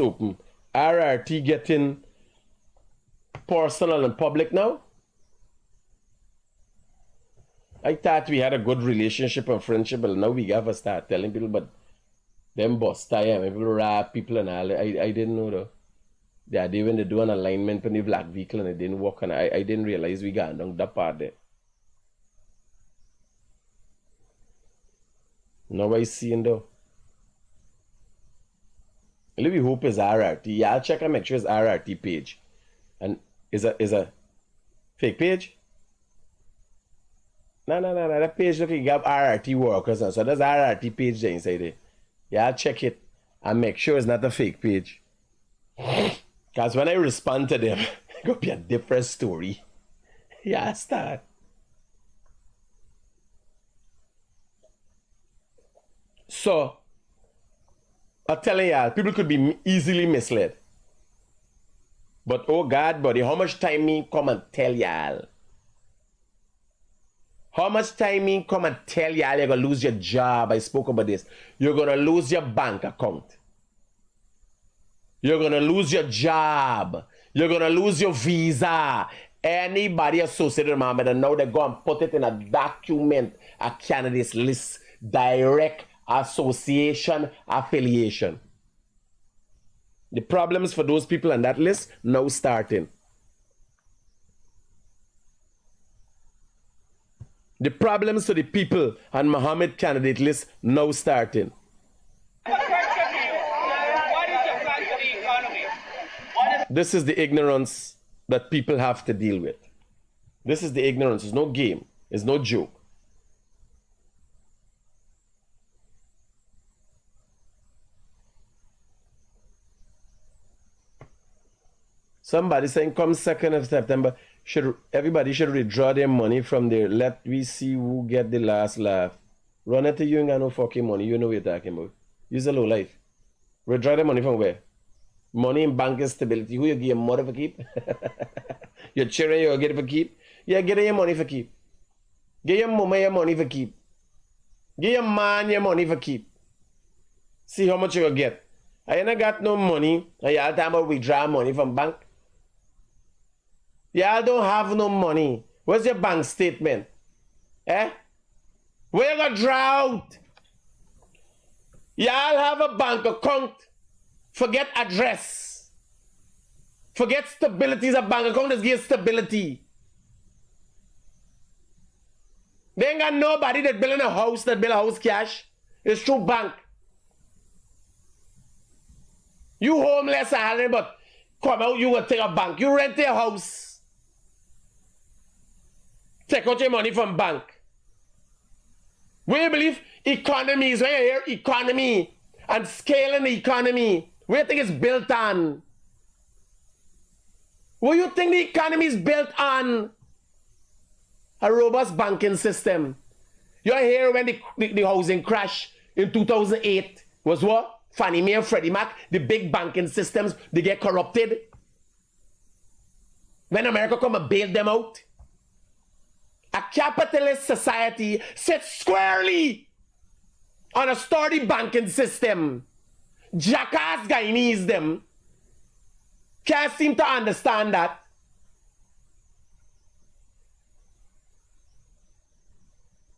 open. RRT getting personal and public now. I thought we had a good relationship and friendship, but now we have to start telling people, but them boss time, people rap people and all. I didn't know though. The idea when they do an alignment on the black vehicle and it didn't work, and I didn't realize we got down that part there. Now I see though. Let me hope it's RRT. Yeah, I'll check and make sure it's RRT page. And is a fake page? No. That page look like you have RRT workers and so there's RRT page there inside there. Yeah, I'll check it and make sure it's not a fake page. Because when I respond to them, it's going to be a different story. Yeah, start. So, I'm telling y'all, people could be easily misled. But oh God, buddy, how much time me come and tell y'all? How much time me come and tell y'all you're going to lose your job? I spoke about this. You're going to lose your bank account. You're going to lose your job. You're going to lose your visa. Anybody associated with Mohamed, and now they go and put it in a document, a candidates list, direct association, affiliation. The problems for those people on that list now starting. The problems to the people on Mohamed candidate list now starting. This is the ignorance that people have to deal with. This is the ignorance. It's no game. It's no joke. Somebody saying come 2nd of September, everybody should withdraw their money from there. Let we see who get the last laugh. Run it to you ain't got no fucking money. You know what you're talking about. Use a low life. Withdraw the money from where? Money in bank instability. Who you give your money for keep? Your children you get it for keep? Yeah, get your money for keep. Give your mama your money for keep. Give your man your money for keep. See how much you will get. I ain't got no money and y'all talking about withdraw money from bank. Y'all don't have no money. Where's your bank statement? Eh? Where you gonna draw out? Y'all have a bank account. Forget address. Forget stability. A bank account that gives stability. They ain't got nobody that building a house that build a house cash. It's through bank. You homeless, but come out, you will take a bank. You rent a house. Take out your money from bank. Where you believe economy is, when you hear economy and scaling the economy, where you think it's built on? What you think the economy is built on? A robust banking system. You hear when the housing crash, in 2008 was what? Fannie Mae and Freddie Mac, the big banking systems, they get corrupted. When America come and bail them out. A capitalist society sits squarely on a sturdy banking system. Jackass Guyanese them can't seem to understand that.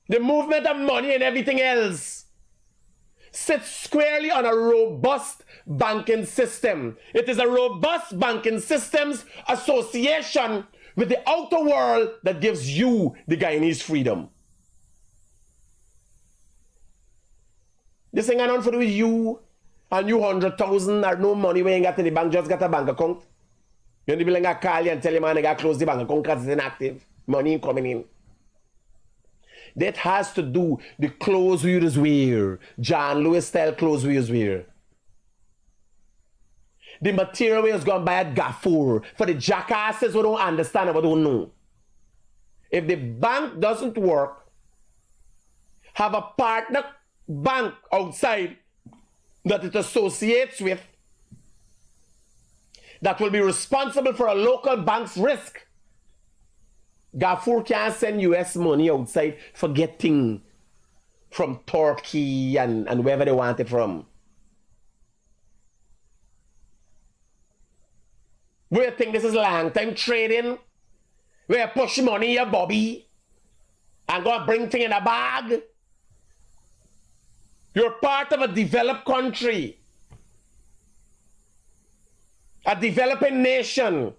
The movement of money and everything else sits squarely on a robust banking system. It is a robust banking systems association with the outer world that gives you the Guyanese freedom. This ain't got nothing to do with you and you 100,000 or no money when you got to the bank, just got a bank account. You only be like a call you and tell you man, I got to close the bank account because it's inactive. Money coming in. That has to do the clothes we use wear. John Lewis style clothes we use wear. The material we is going to buy at Gaffur. For the jackasses who don't understand or don't know. If the bank doesn't work, have a partner bank outside that it associates with that will be responsible for a local bank's risk. Gaffur can't send US money outside for getting from Turkey and wherever they want it from. We think this is long time trading? We push money here, Bobby, and go and bring things in a bag? You're part of a developed country, a developing nation.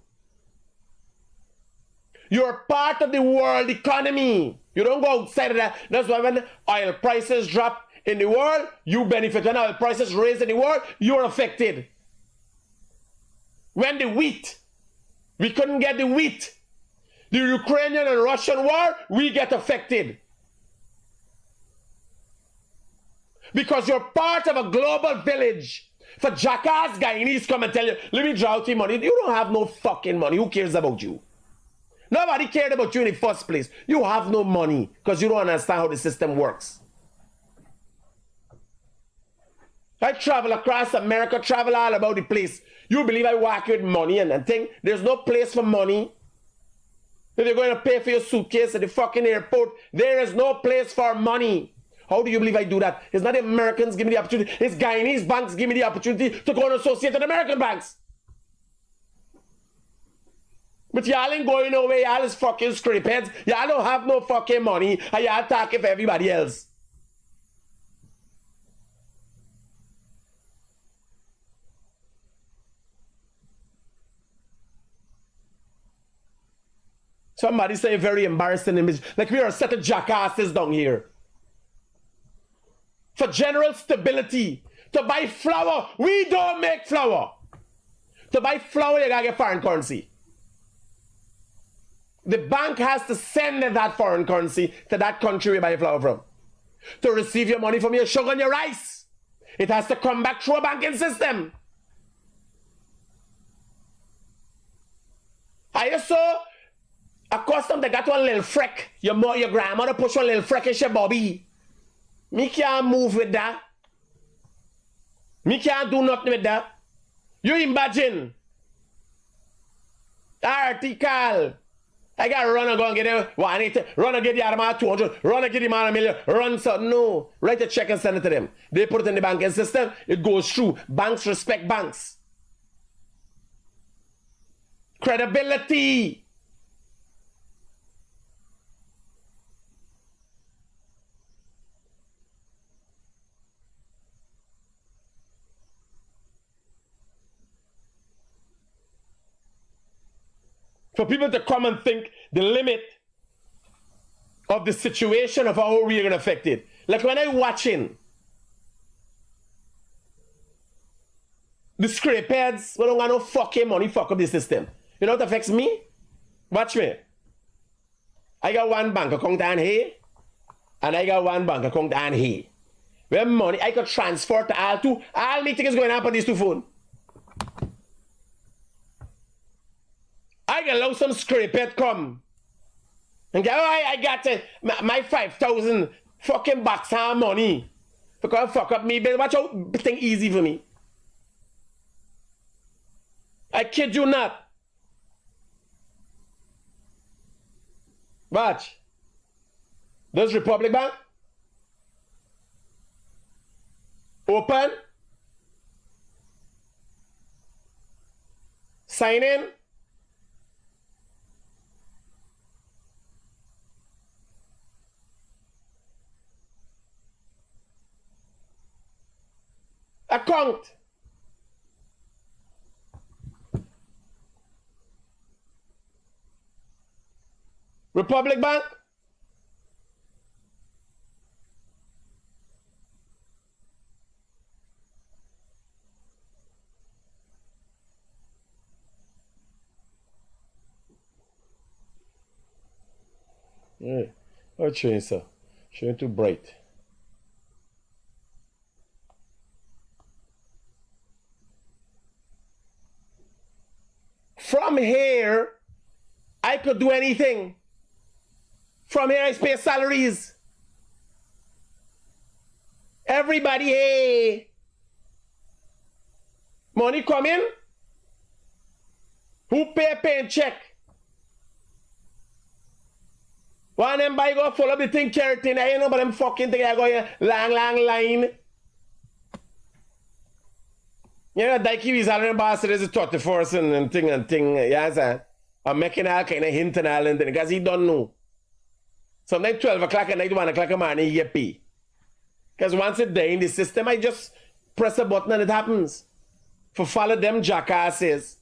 You're part of the world economy. You don't go outside of that. That's why when oil prices drop in the world, you benefit. When oil prices raise in the world, you're affected. When the wheat, we couldn't get the wheat. The Ukrainian and Russian war, we get affected. Because you're part of a global village. For jackass Guyanese come and tell you, let me draw out your money. You don't have no fucking money. Who cares about you? Nobody cared about you in the first place. You have no money because you don't understand how the system works. I travel across America, travel all about the place. You believe I walk with money and think there's no place for money? If you're going to pay for your suitcase at the fucking airport, there is no place for money. How do you believe I do that? It's not the Americans give me the opportunity. It's Guyanese banks give me the opportunity to go and associate with American banks. But y'all ain't going nowhere. Y'all is fucking scrapeheads. Y'all don't have no fucking money. And y'all talking for everybody else. Somebody say a very embarrassing image. Like we are a set of jackasses down here. For general stability. To buy flour. We don't make flour. To buy flour, you gotta get foreign currency. The bank has to send that foreign currency to that country where you buy your flour from. To receive your money from your sugar and your rice. It has to come back through a banking system. Are you so accustomed to got one little freck? Your grandmother push one little freckish your bobby. Me can't move with that. Me can't do nothing with that. You imagine. Article. I got to run and go and get it. Run and get the other man 200. Run and get the man $1 million. Run something. No. Write a check and send it to them. They put it in the banking system. It goes through. Banks respect banks. Credibility. For people to come and think the limit of the situation of how we're going to affect it. Like when I'm watching the scrapeheads, we don't got no fucking money, fuck up the system. You know what affects me? Watch me. I got one bank account down here, and I got one bank account down here. Where money I could transfer to all two. All me things going on on these two phones. I can allow some scrapehead come and go, oh, I got my 5,000 fucking bucks of money Because fuck up me, baby. Watch out, thing easy for me. I kid you not. Watch. This Republic Bank. Open. Sign in. Account. Republic Bank. Yeah. I'll change, sir. Showing too bright. From here, I could do anything. From here, I pay salaries. Everybody, hey. Money come in. Who pay check? One them buy go follow the thing keratin. I know but them fucking thing I go here long line. You know, Daiki is all ambassadors is 34 and thing. Yeah, I'm making all kind of hint and all and thing because he don't know. Sometimes 12 o'clock at night, 1 o'clock in the morning, he get pay. Because once it's there in the system, I just press a button and it happens. For follow them jackasses.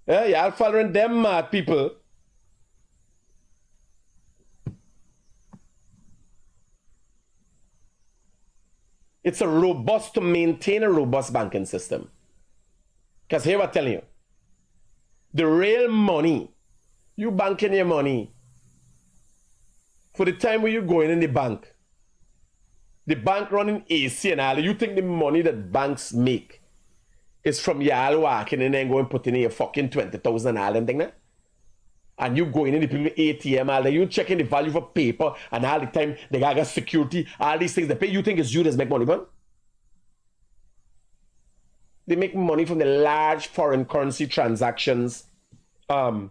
Yeah, y'all following them people. It's a robust to maintain a robust banking system. Because here I'm telling you, the real money, you banking your money, for the time when you're going in the bank running AC and all, you think the money that banks make is from y'all walking in and going putting in your fucking 20,000 all and thing that? And you going in the people ATM all day, you checking the value for paper and all the time they got security, all these things they pay. You think it's you that make money from? They make money from the large foreign currency transactions that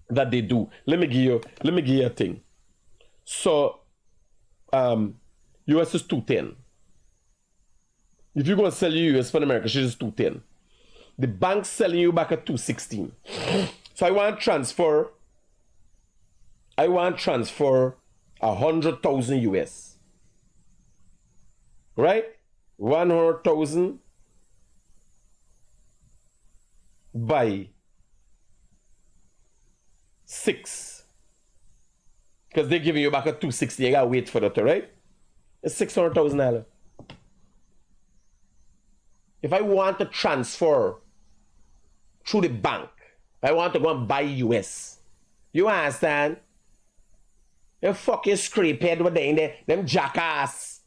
they do. Let me give you a thing. So US is 210. If you're gonna sell your US for America, she's just 210. The bank's selling you back at 216. So I want to transfer 100,000 US. Right? 100,000 by 6. Because they're giving you back at 260. You gotta wait for that, right? It's $600,000. If I want to transfer through the bank, I want to go and buy US. You understand? You fucking scrape head with they in there, them jackass.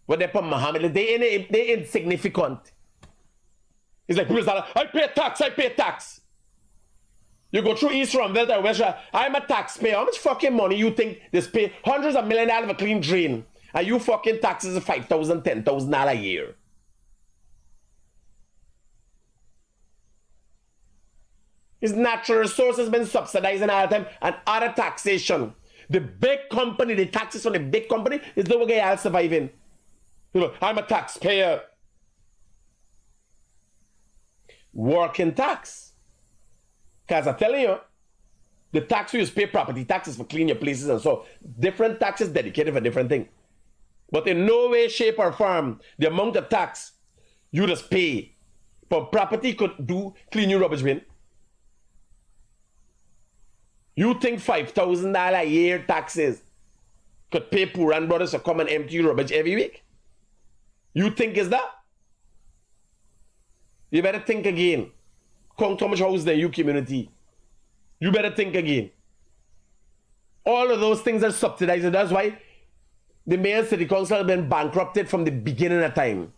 What they put Mohamed, they insignificant. It's like people say, I pay tax. You go through East Rumville or West Rumville, I'm a taxpayer. How much fucking money you think this pay? Hundreds of millions of a clean drain. And you fucking taxes $5,000, $10,000 a year. His natural resources been subsidizing all the time and other taxation. The big company, the taxes from the big company is the way y'all surviving. You know, I'm a taxpayer. Working tax. Because I'm telling you, the tax you pay property taxes for clean your places and so different taxes dedicated for different things. But in no way, shape, or form, the amount of tax you just pay for property could do clean your rubbish bin. You think $5,000 a year taxes could pay poor and brothers to come and empty your rubbish every week? You think is that? You better think again. Count how much house there in your community. You better think again. All of those things are subsidized. That's why the mayor and city council have been bankrupted from the beginning of time.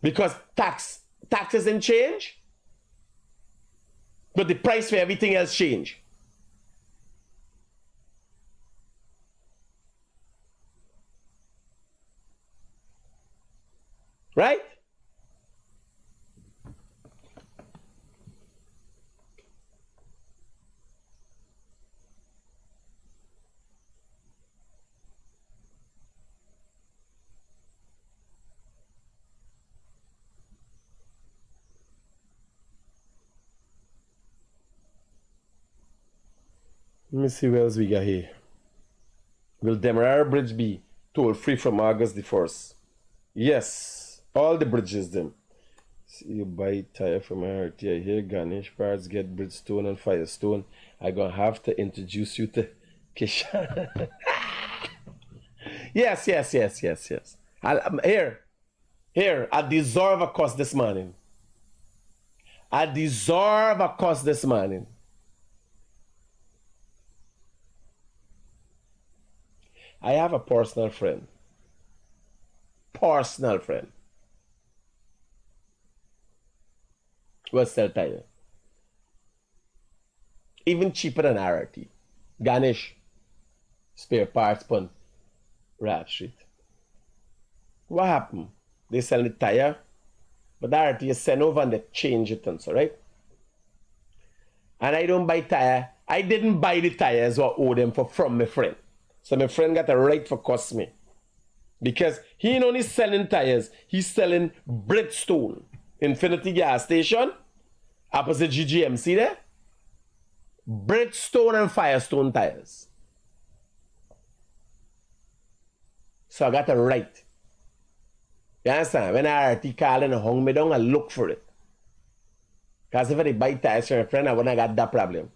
Because taxes didn't change, but the price for everything else changed. Right? Let me see what else we got here. Will Demerara Bridge be toll free from August the 1st? Yes. All the bridges, them. See, you buy tire from RT. I hear Ganesh parts get Bridgestone and Firestone. I gonna have to introduce you to Kishan. Yes. Here, I deserve a cost this morning. I deserve a cost this morning. I have a personal friend. Will sell tire. Even cheaper than RRT. Ganesh. Spare parts on Rap Street. What happened? They sell the tire, but the RRT is sent over and they change it and so, right? And I don't buy tire. I didn't buy the tires or owe them from my friend. So my friend got a right for cost me. Because he ain't only selling tires, he's selling Bridgestone. Infinity gas station, opposite GGMC there. Bridgestone and Firestone tires. So I got a right. You understand? When RT call and hung me down, I look for it. Because if I buy tires from a friend, I wouldn't have got that problem.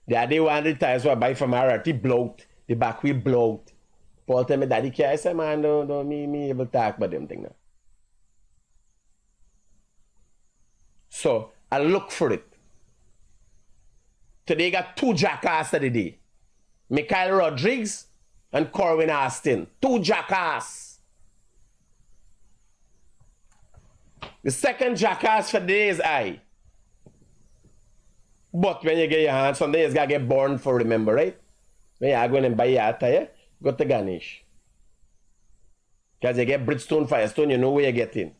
The other one, the tires I buy from RT blocked. The back wheel blocked. Paul tell me, Daddy, I say, man, don't me able to talk about them thing now. So, I look for it. Today, got 2 jackass of the day. Mikhail Rodriguez and Corwin Austin. 2 jackass. The second jackass for the day is I. But when you get your hands, someday it's got to get born for remember, right? When you go and buy your tire, go to Ganesh. Because you get Bridgestone, Firestone, you know where you're getting.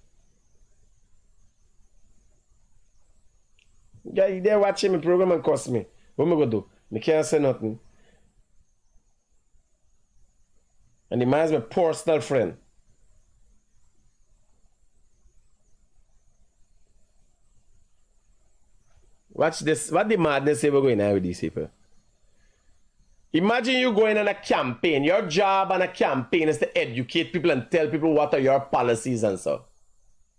Yeah, they're watching my program and cost me. What am I going to do? I can't say nothing. And the man's my personal friend. Watch this. What the madness we're going on with these people? Imagine you going on a campaign. Your job on a campaign is to educate people and tell people what are your policies and so.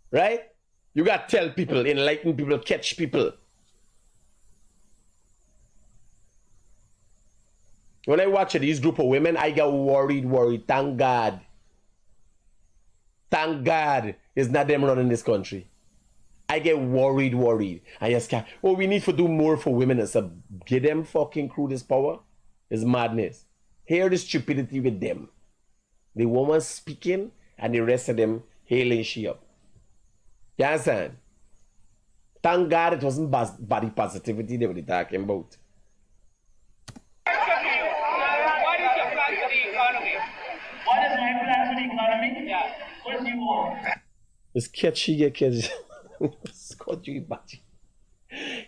Right? You got to tell people, enlighten people, catch people. When I watch these group of women, I get worried. Thank God. Thank God it's not them running this country. I get worried. I just can't. Oh, we need to do more for women and so give them fucking crew this power. It's madness. Hear the stupidity with them. The woman speaking and the rest of them hailing she up. You understand? Thank God it wasn't body positivity they were talking about. What is your plan for the economy? What is my plan for the economy? Yeah. What do you want? It's catchy.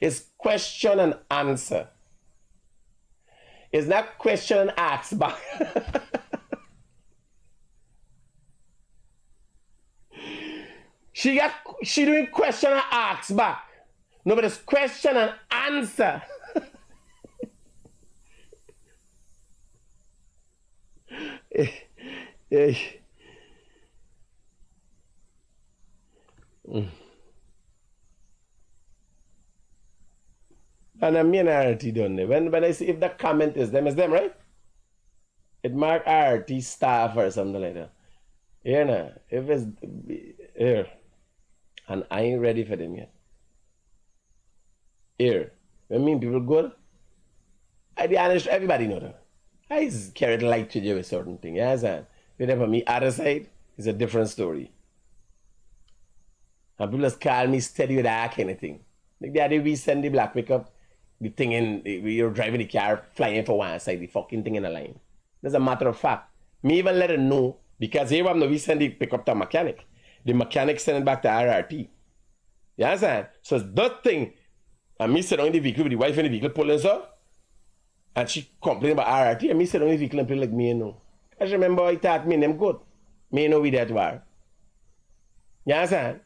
It's question and answer. It's not question and ask back. She doing question and ask back. No, but it's question and answer. And I mean RT done it. When I see if the comment is them, right? It mark RT staff or something like that. Here now, if it's here, and I ain't ready for them yet. Here, I mean people good. I be honest, everybody know that. I just carried light to you with certain thing. Yes, and whenever me other side is a different story. And people just call me steady with that kind of thing. Like the other day we send the black pickup. The thing in, you're driving the car, flying for one side, the fucking thing in the line. That's a matter of fact. Me even let her know, because here we send the pick up to a mechanic. the mechanic send it back to RRT. You understand? So it's that thing. And me sit on the vehicle with the wife in the vehicle pulling so. And she complained about RRT. And me sit on the vehicle and play like me, you know. I just remember I thought me and them good. Me know we that war. You understand?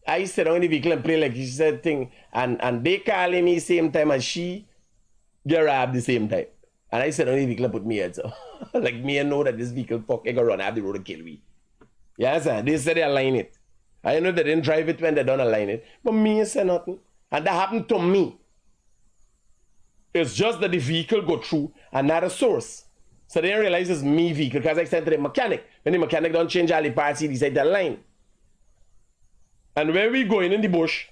I sit on the vehicle and play like she said thing. And they calling me same time as she get robbed the same time. And I sit on the vehicle and put me head so. Like me and know that this vehicle fuck I go run out the road and kill me. You understand? They said they align it. I know they didn't drive it when they don't align it. But me say nothing. And that happened to me. It's just that the vehicle go through and not a source. So they didn't realize it's me vehicle because I sent to the mechanic. When the mechanic don't change all the parts, he decide to align. And when we going in the bush,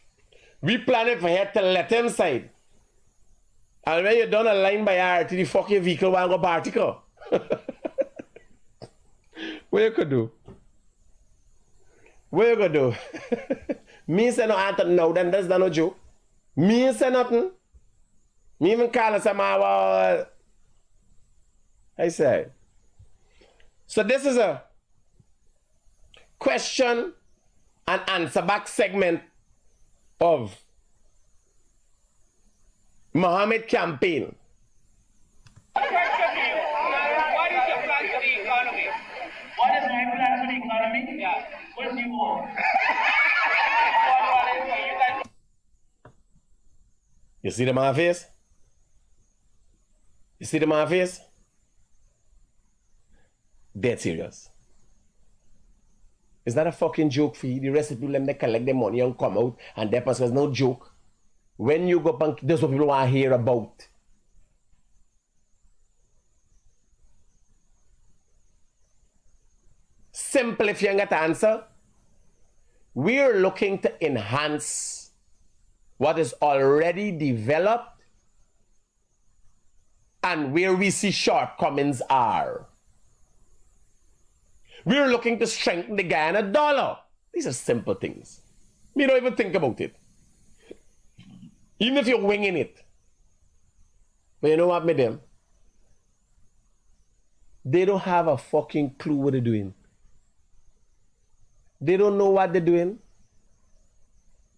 we plan it for head to left hand side. And when you done align by RT, the fucking vehicle will go particle. What you could do? What you gonna do? Me say no answer no, then that's not no joke. Me say nothing. Me even call us I say. So this is a question and answer back segment of Mohamed campaign. What is your plan for the economy? What is my plan for the economy? Yeah. What do you want? You see the man face? You see the man face? Dead serious. It's not a fucking joke for you. The rest of the people, them, they collect their money and come out, and that person is no joke. When you go back, that's what people want to hear about. Simple if you ain't got the answer. We're looking to enhance what is already developed and where we see shortcomings are. We're looking to strengthen the Guyana dollar. These are simple things. You don't even think about it. Even if you're winging it. But you know what, with them? They don't have a fucking clue what they're doing. They don't know what they're doing.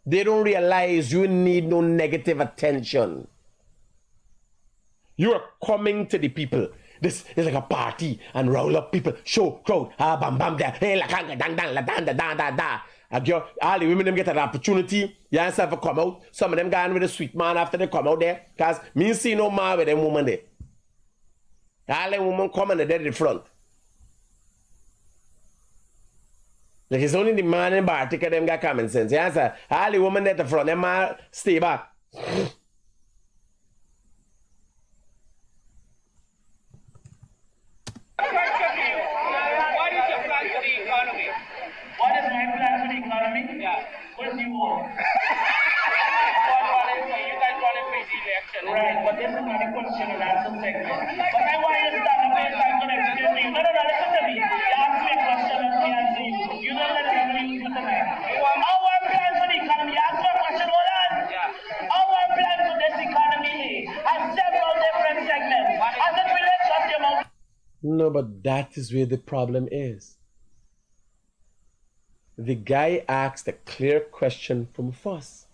They don't realize you need no negative attention. You are coming to the people. This is like a party and roll up people, show, crowd, bam bam there, hey la kanga dang dang la dan da da da da. All the women them get an opportunity. You understand, to come out. Some of them gone with a sweet man after they come out there. Cause me see no man with them woman there. All them women come and they're at the front. Like it's only the man in Bartica them got common sense. You understand? All the women at the front, them man stay back. What is your plan for the economy? What is my plan for the economy? Yeah. What do you want? You guys want a crazy election. Right, but this is not a question and answer segment. But I want you to stand up and I'm going to explain to you. No, listen to me. You ask me a question and I answer you. You don't let me leave you tonight. Our plan for the economy, you ask me a question, hold on. Yeah. Our plan for this economy has several different segments. As it relates to the amount. No, but that is where the problem is. The guy asked a clear question from first.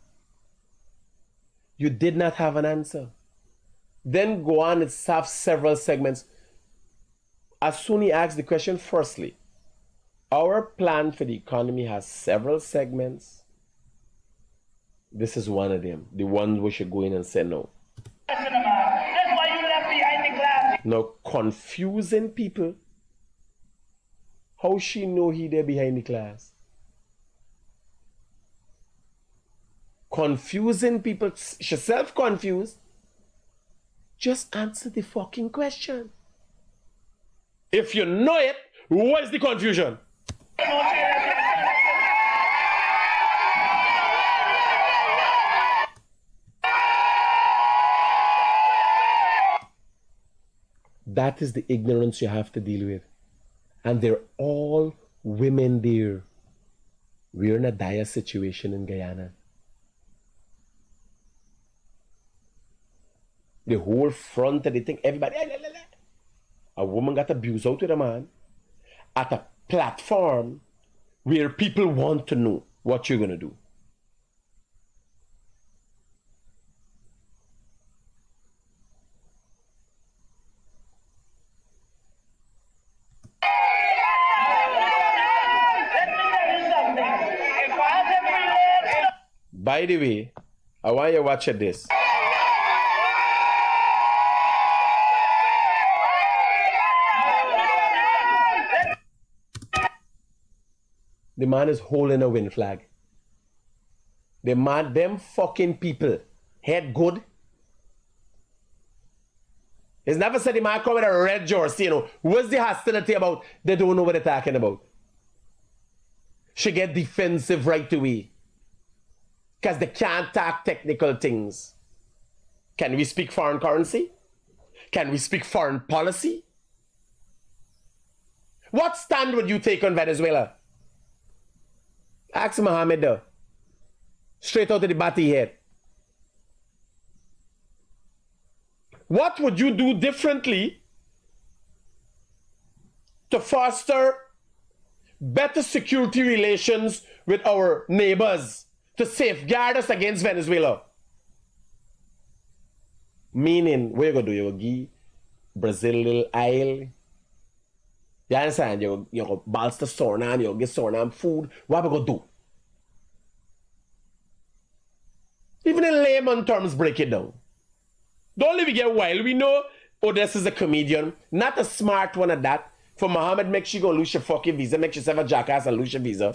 You did not have an answer. Then go on and have several segments. As soon as he asked the question, firstly, our plan for the economy has several segments. This is one of them. The one we should go in and say no. That's why you left behind the glass. Now, confusing people. How she know he there behind the class? Confusing people. She's self-confused. Just answer the fucking question. If you know it, what's the confusion? That is the ignorance you have to deal with. And they're all women there. We're in a dire situation in Guyana. The whole front of the thing, everybody, a woman got abused out with a man at a platform where people want to know what you're going to do. By the way, I want you to watch this. The man is holding a win flag. The man, them fucking people, head good. He's never said the man come with a red jersey, you know. What's the hostility about? They don't know what they're talking about. She get defensive right away. Because they can't talk technical things. Can we speak foreign currency? Can we speak foreign policy? What stand would you take on Venezuela? Ask Mohamed though. Straight out of the batty head. What would you do differently to foster better security relations with our neighbors, to safeguard us against Venezuela? Meaning, what you gonna do? You gonna give Brazil little aisle? You understand? You go bolster Suriname, you get Suriname food. What we gonna do? Even in layman terms, break it down. Don't let me get wild. We know Odessa is a comedian, not a smart one at that. For Mohamed, make she go lose your fucking visa, make yourself a jackass and lose your visa.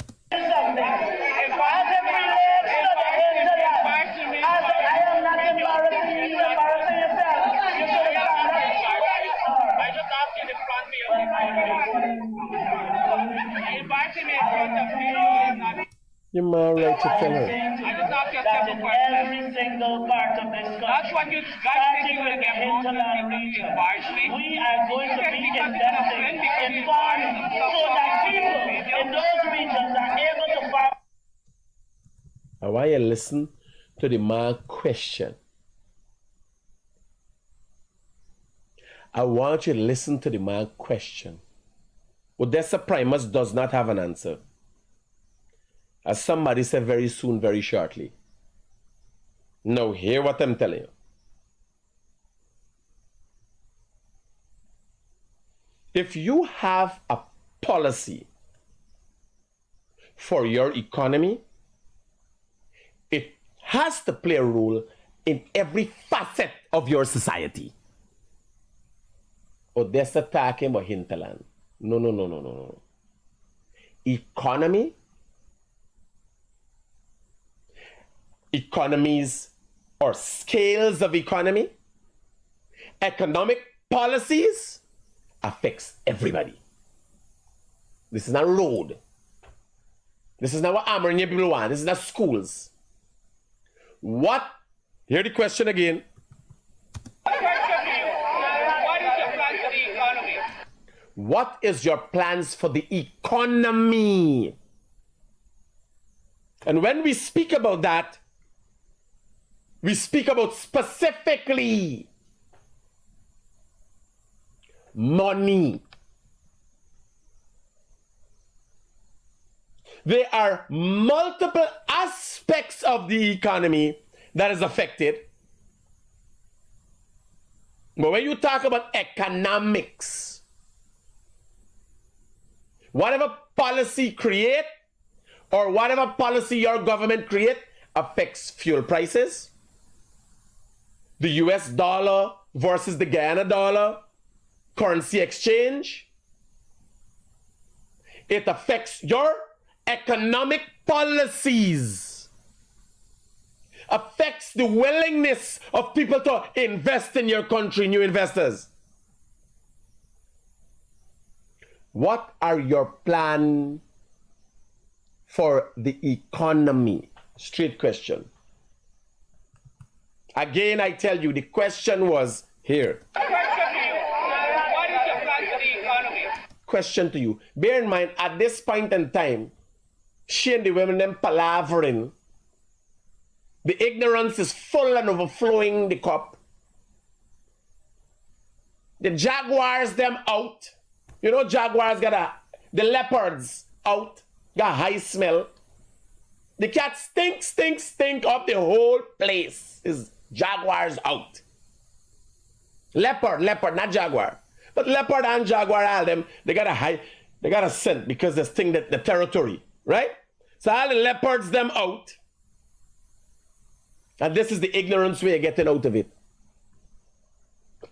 You're my right to tell her. That in every single part of this country, that's what you guys think you will get hinterland region. We are going to be investing in farming so that people in those regions are able to farm. I want you to listen to the man question. I want you to listen to the man question. Odessa Primus does not have an answer. As somebody said, very soon, very shortly. Now, hear what I'm telling you. If you have a policy for your economy, it has to play a role in every facet of your society. Odessa talking about hinterland. No. Economy, economies or scales of economy, economic policies affects everybody. This is not road. This is not what Amerindia people want. This is not schools. What? Hear the question again. What is your plans for the economy? And when we speak about that, we speak about specifically money. There are multiple aspects of the economy that is affected. But when you talk about economics, whatever policy create or whatever policy your government create affects fuel prices, the US dollar versus the Guyana dollar, currency exchange. It affects your economic policies, affects the willingness of people to invest in your country, new investors. What are your plans for the economy? Straight question. Again, I tell you, the question was here. What is your plan for the economy? Question to you. Bear in mind, at this point in time, she and the women them palavering. The ignorance is full and overflowing the cup. The jaguars them out. You know, jaguars got the leopards out. got high smell. The cat stink up the whole place. Is jaguars out. Leopard, not jaguar. But leopard and jaguar, all them, they got a scent because they stink the territory, right? So all the leopards them out. And this is the ignorance way of getting out of it.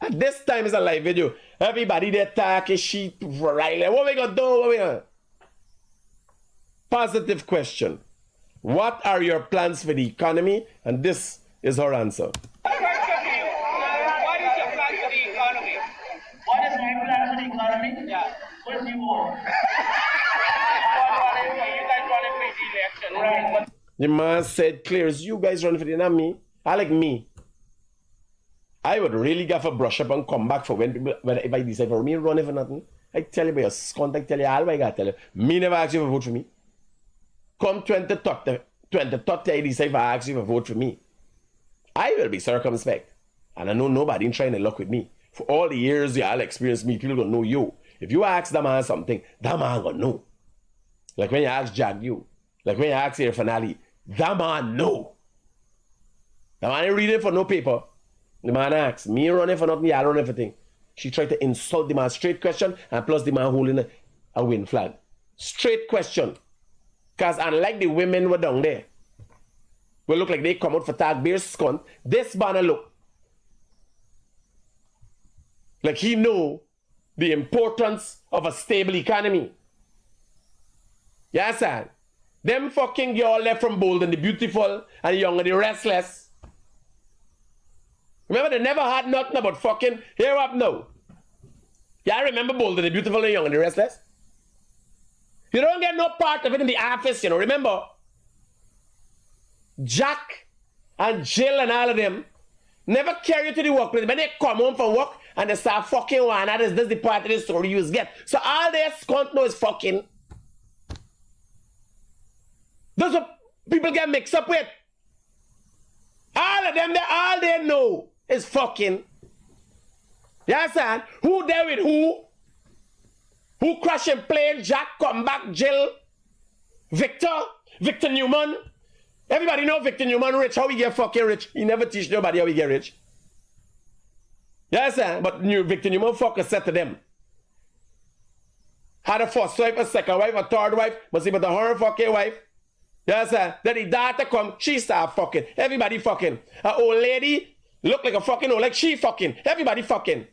At this time is a live video. Everybody they talk is shit. Right? What we gonna do? What we gonna? Positive question. What are your plans for the economy? And this is her answer. What is your plan for the economy? What is my plan for the economy? Yeah. What do you want? You guys want to play the election, right? But the man said clear as you guys run for the not me. I like me. I would really get a brush up and come back for if I decide for me run for nothing. I tell you by your contact, tell you all I got tell you. Me never ask you to vote for me. Come 2030, I decide if I ask you to vote for me. I will be circumspect. And I know nobody trying to luck with me. For all the years you all experienced me, people don't know you. If you ask that man something, that man gonna know. Like when you ask Jack you. Like when you ask your finale, that man know. The man ain't reading for no paper. The man asks, me running for nothing, y'all running for thing. She tried to insult the man, straight question, and plus the man holding a win flag. Straight question. Because unlike the women were down there, will look like they come out for tag beer scunt, this banner look like he know the importance of a stable economy. Yes, sir. Them fucking girl left from Bold and the beautiful and the young and the restless. Remember, they never had nothing about fucking here up now. Y'all remember Bold and the beautiful and the young and the restless? You don't get no part of it in the office, you know. Remember, Jack and Jill and all of them never carry you to the workplace. When they come home from work and they start fucking one another, this is the part of the story you get. So all they scunt know is fucking. That's what people get mixed up with. All of them, all they know is fucking. You understand? Who there with who? Who crashing plane? Jack, come back, Jill, Victor Newman. Everybody know Victor Newman rich. How he get fucking rich? He never teach nobody how he get rich. You understand? But Victor Newman fucker said to them. Had a first wife, a second wife, a third wife, but see, but the her fucking wife. You understand? Then the daughter come, she start fucking. Everybody fucking. An old lady look like a fucking old, like she fucking. Everybody fucking.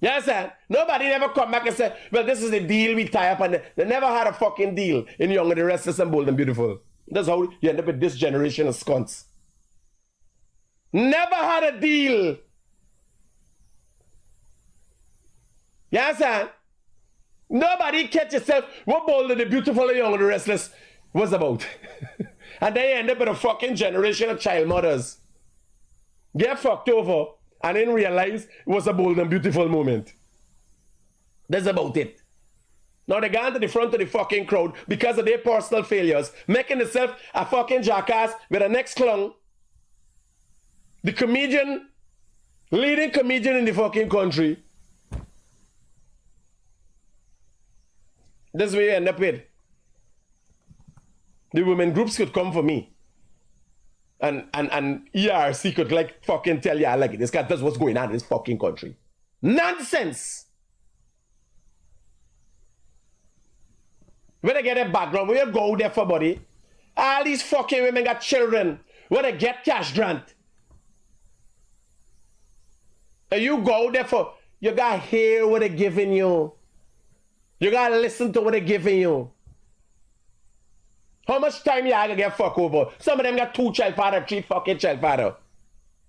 You understand? Nobody never come back and say, well, this is the deal we tie up. And they never had a fucking deal in Young and the Restless and Bold and Beautiful. That's how you end up with this generation of scunts. Never had a deal. You understand? Nobody catch yourself what Bold and the Beautiful and Young and the Restless was about. And they end up with a fucking generation of child mothers. Get fucked over. And then realize it was a bold and beautiful moment. That's about it. Now they got to the front of the fucking crowd because of their personal failures, making themselves a fucking jackass with a next clown. The comedian, leading comedian in the fucking country. This is where you end up with. The women groups could come for me. And ERC could like fucking tell you I like it. This guy does what's going on in this fucking country. Nonsense. When they get a background, where you go there for buddy? All these fucking women got children. Where they get cash grant. And you go there for, you gotta hear what they're giving you. You gotta listen to what they're giving you. How much time you gonna get fuck over? Some of them got 2 child father, 3 fucking child father.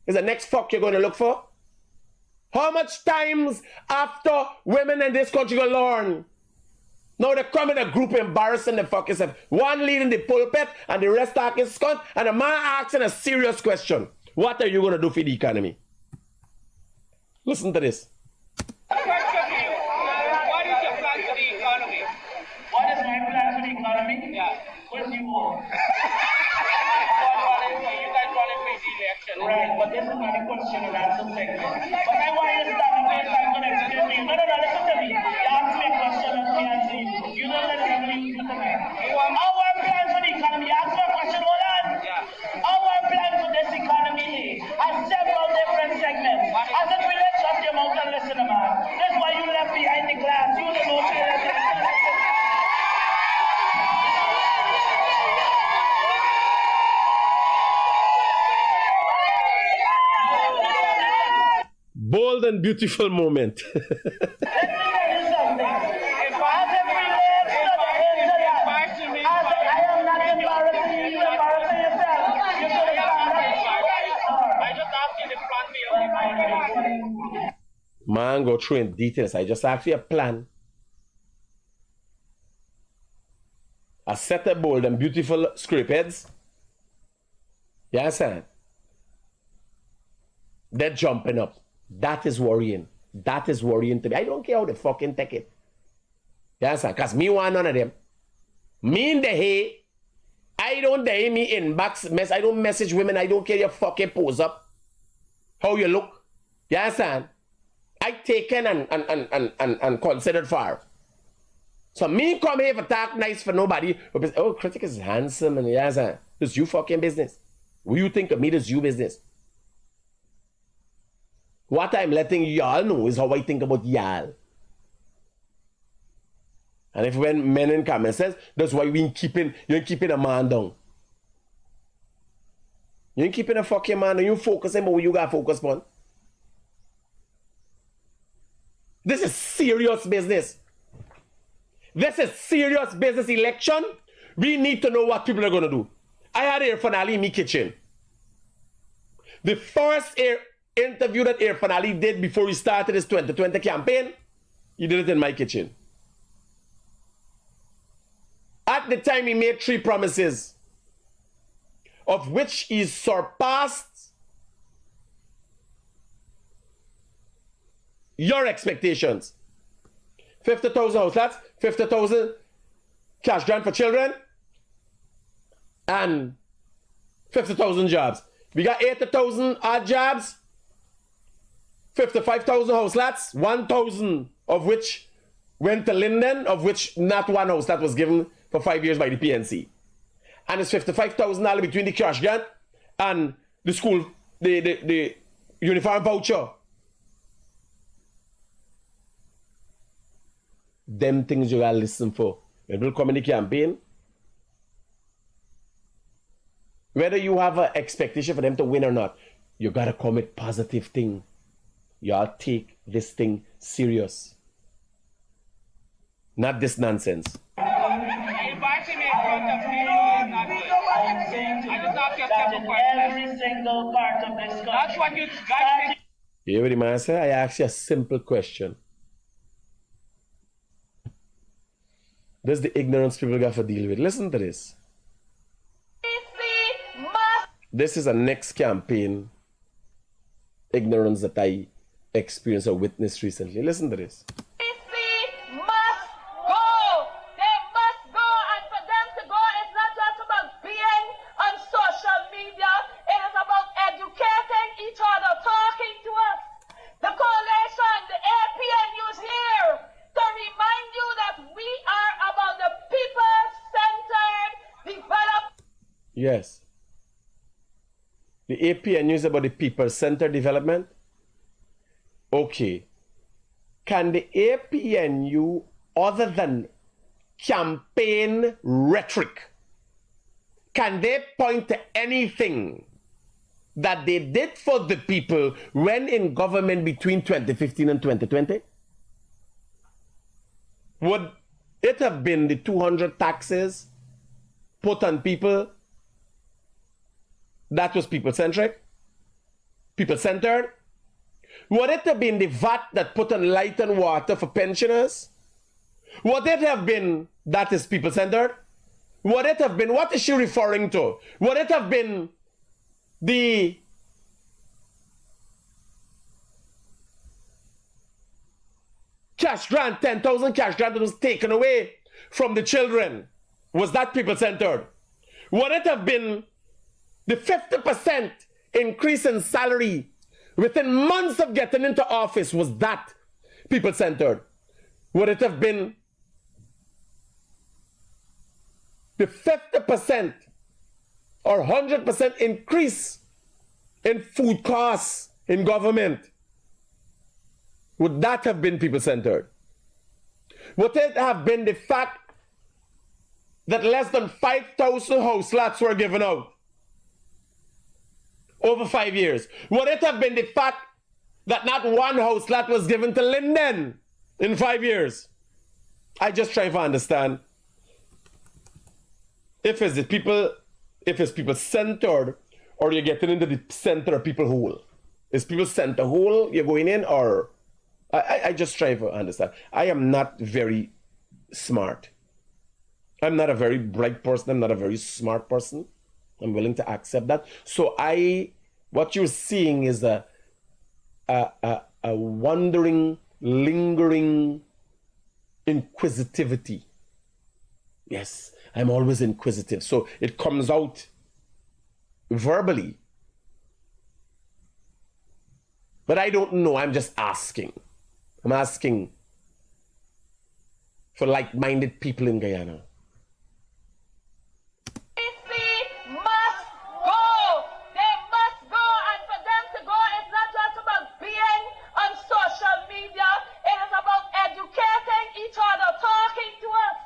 Is the next fuck you're gonna look for? How much times after women in this country gonna learn? Now they come in a group embarrassing the fucking self. One leading the pulpit and the rest talking scunt, and the man asking a serious question. What are you gonna do for the economy? Listen to this. What is your plan for the economy? What is my plan for the economy? Yeah. What do you want? You guys want to play the election, right? But this is not a question and answer segment. But I want you to start the place I'm going to explain to you. No, listen to me. You ask me a question and I answer you. You don't let me leave you tonight. I bold and beautiful moment. Let me tell you something. If as it relates to the internet, as I am not embarrassing you, embarrassing yourself. You should have done that. I just asked you to plan me. Man, go through in details. I just asked you a plan. A set of bold and beautiful script heads. You understand? They're jumping up. That is worrying. That is worrying to me. I don't care how they fucking take it. You understand? Because me want none of them. Me in the hay. I don't dare me inbox mess. I don't message women. I don't care your fucking pose up. How you look. You understand? I taken and considered for. So me come here for talk nice for nobody. Oh, Critic is handsome and yes, it's you fucking business. What you think of me, this you business. What I'm letting y'all know is how I think about y'all. And if when men in comment says, that's why you ain't keeping a man down. You ain't keeping a fucking man down. You focusing on what you got focus on. This is serious business. This is serious business election. We need to know what people are going to do. I had Irfan Ali in my kitchen. The first interview that Irfan Ali did before he started his 2020 campaign, he did it in my kitchen. At the time, he made 3 promises, of which he surpassed your expectations. 50,000 house lots, 50,000 cash grant for children, and 50,000 jobs. We got 80,000 odd jobs, 55,000 house lots, 1,000 of which went to Linden, of which not one house lot was given for 5 years by the PNC. And it's $55,000 between the cash grant and the school, the uniform voucher. Them things you gotta listen for. When people come in the campaign, whether you have an expectation for them to win or not, you gotta come with positive thing. Y'all take this thing serious. Not this nonsense. Every single part of this country. That's what you guys. You hear what the man say? I ask you a simple question. This is the ignorance people got to deal with. Listen to this. This is a next campaign ignorance that I experienced or witnessed recently. Listen to this. Yes. The APNU is about the people-centered development. Okay. Can the APNU, other than campaign rhetoric, can they point to anything that they did for the people when in government between 2015 and 2020? Would it have been the 200 taxes put on people? That was people-centric, people-centered. Would it have been the VAT that put on light and water for pensioners? Would it have been that is people-centered? Would it have been, what is she referring to? Would it have been the cash grant, 10,000 cash grant that was taken away from the children? Was that people-centered? Would it have been the 50% increase in salary within months of getting into office? Was that people-centered? Would it have been the 50% or 100% increase in food costs in government? Would that have been people-centered? Would it have been the fact that less than 5,000 house lots were given out over 5 years? Would it have been the fact that not one house lot was given to Linden in 5 years. I just try to understand if it's people centered, or you're getting into the center of people hole. Is people center hole you're going in, or I just try to understand. I am not very smart. I'm not a very bright person. I'm not a very smart person. I'm willing to accept that. So what you're seeing is a wandering, lingering inquisitivity. Yes, I'm always inquisitive. So it comes out verbally. But I don't know. I'm just asking. I'm asking for like-minded people in Guyana. Must go. They must go, and for them to go, it's not just about being on social media. It is about educating each other, talking to us.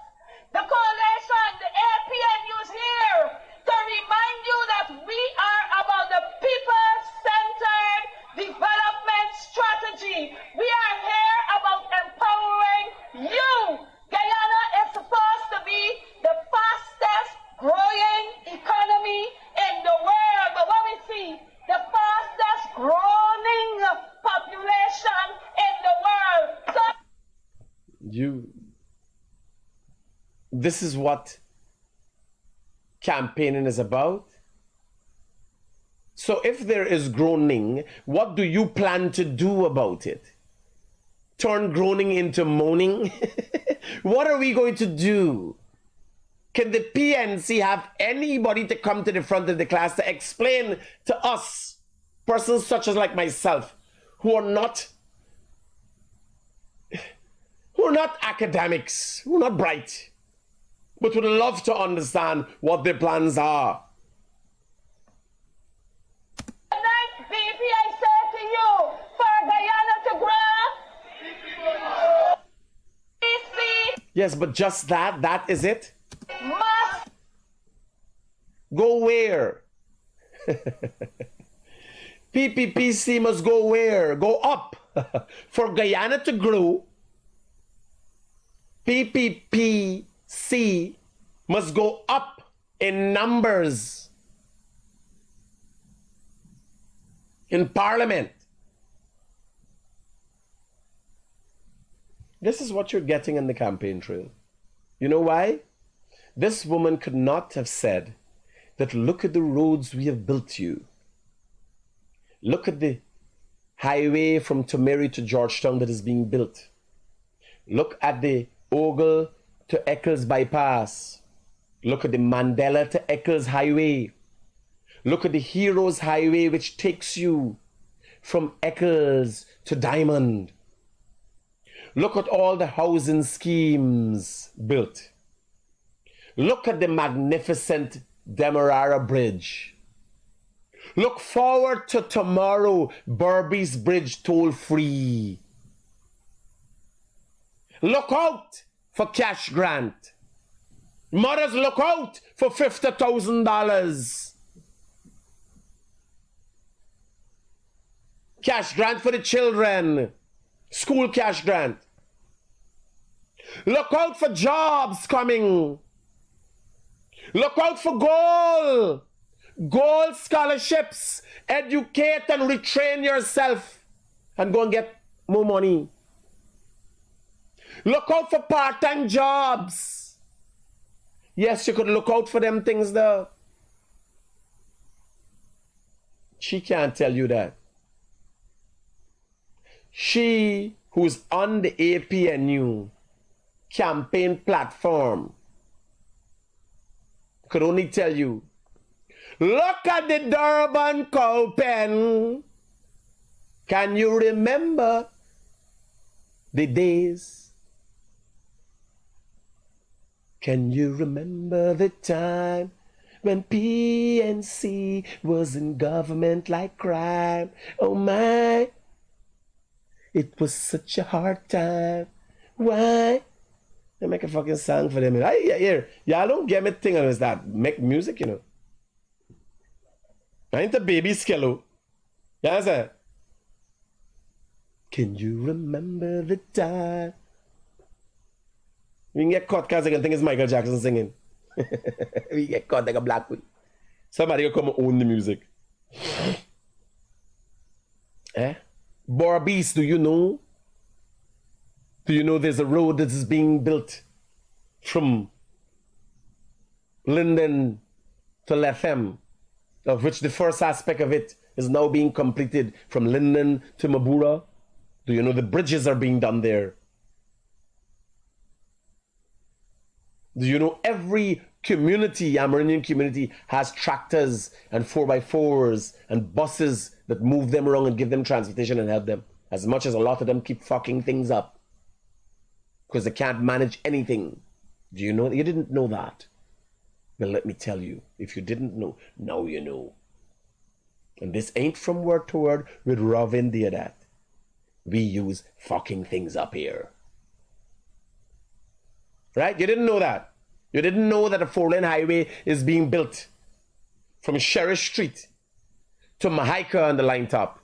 The coalition, the APNU is here to remind you that we are about the people-centered development strategy. We are here about empowering you. Guyana is supposed to be the fastest growing economy in the world. But what we see, the fastest growing population in the world. So this is what campaigning is about. So if there is groaning, what do you plan to do about it? Turn groaning into moaning? What are we going to do? Can the PNC have anybody to come to the front of the class to explain to us, persons such as like myself, who are not academics, who are not bright, but would love to understand what their plans are? tonight, BP, I say to you, for Guyana to grow, PC Yes, but just that is it? must Go where? PPPC must go where? Go up. For Guyana to grow, PPPC must go up in numbers in Parliament. This is what you're getting in the campaign trail. You know why? This woman could not have said that look at the roads we have built you. Look at the highway from Tomeri to Georgetown that is being built. Look at the Ogle to Eccles bypass. Look at the Mandela to Eccles highway. Look at the Heroes Highway, which takes you from Eccles to Diamond. Look at all the housing schemes built. Look at the magnificent Demerara Bridge. Look forward to tomorrow, Burby's Bridge toll-free. Look out for cash grant. Mothers, look out for $50,000. Cash grant for the children. School cash grant. Look out for jobs coming. Look out for gold. Gold scholarships. Educate and retrain yourself and go and get more money. Look out for part-time jobs. Yes, you could look out for them things though. She can't tell you that. She, who's on the APNU campaign platform, could only tell you, look at the Durban cow pen. Can you remember the days? Can you remember the time when PNC was in government like crime? Oh my, it was such a hard time. Why? They make a fucking song for them. Here, y'all don't get me thing is that make music, you know. I ain't a baby skello. You understand? Can you remember the time? We can get caught because I can think it's Michael Jackson singing. We get caught like a black one. Somebody will come and own the music. Barbies, do you know? Do you know there's a road that is being built from Linden to Lethem, of which the first aspect of it is now being completed from Linden to Mabura? Do you know the bridges are being done there? Do you know every community, Amerindian community, has tractors and 4x4s and buses that move them around and give them transportation and help them? As much as a lot of them keep fucking things up because they can't manage anything. Do you know? You didn't know that. Well, let me tell you, if you didn't know, now you know. And this ain't from word to word with Rav India that. We use fucking things up here. Right? You didn't know that. You didn't know that a 4-lane highway is being built from Sheriff Street to Mahaika on the line top.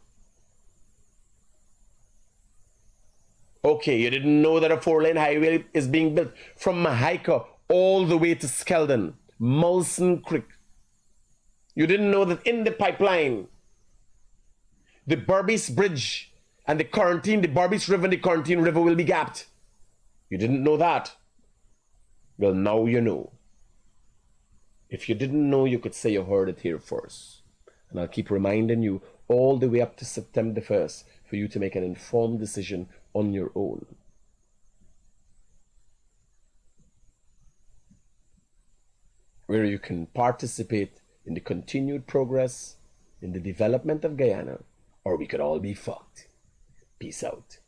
Okay, you didn't know that a 4-lane highway is being built from Mahaika all the way to Skeldon, Molson Creek. You didn't know that in the pipeline, the Berbice Bridge and the Berbice River and the Quarantine River will be gapped. You didn't know that. Well, now you know. If you didn't know, you could say you heard it here first. And I'll keep reminding you all the way up to September 1st for you to make an informed decision on your own. Where you can participate in the continued progress in the development of Guyana, or we could all be fucked. Peace out.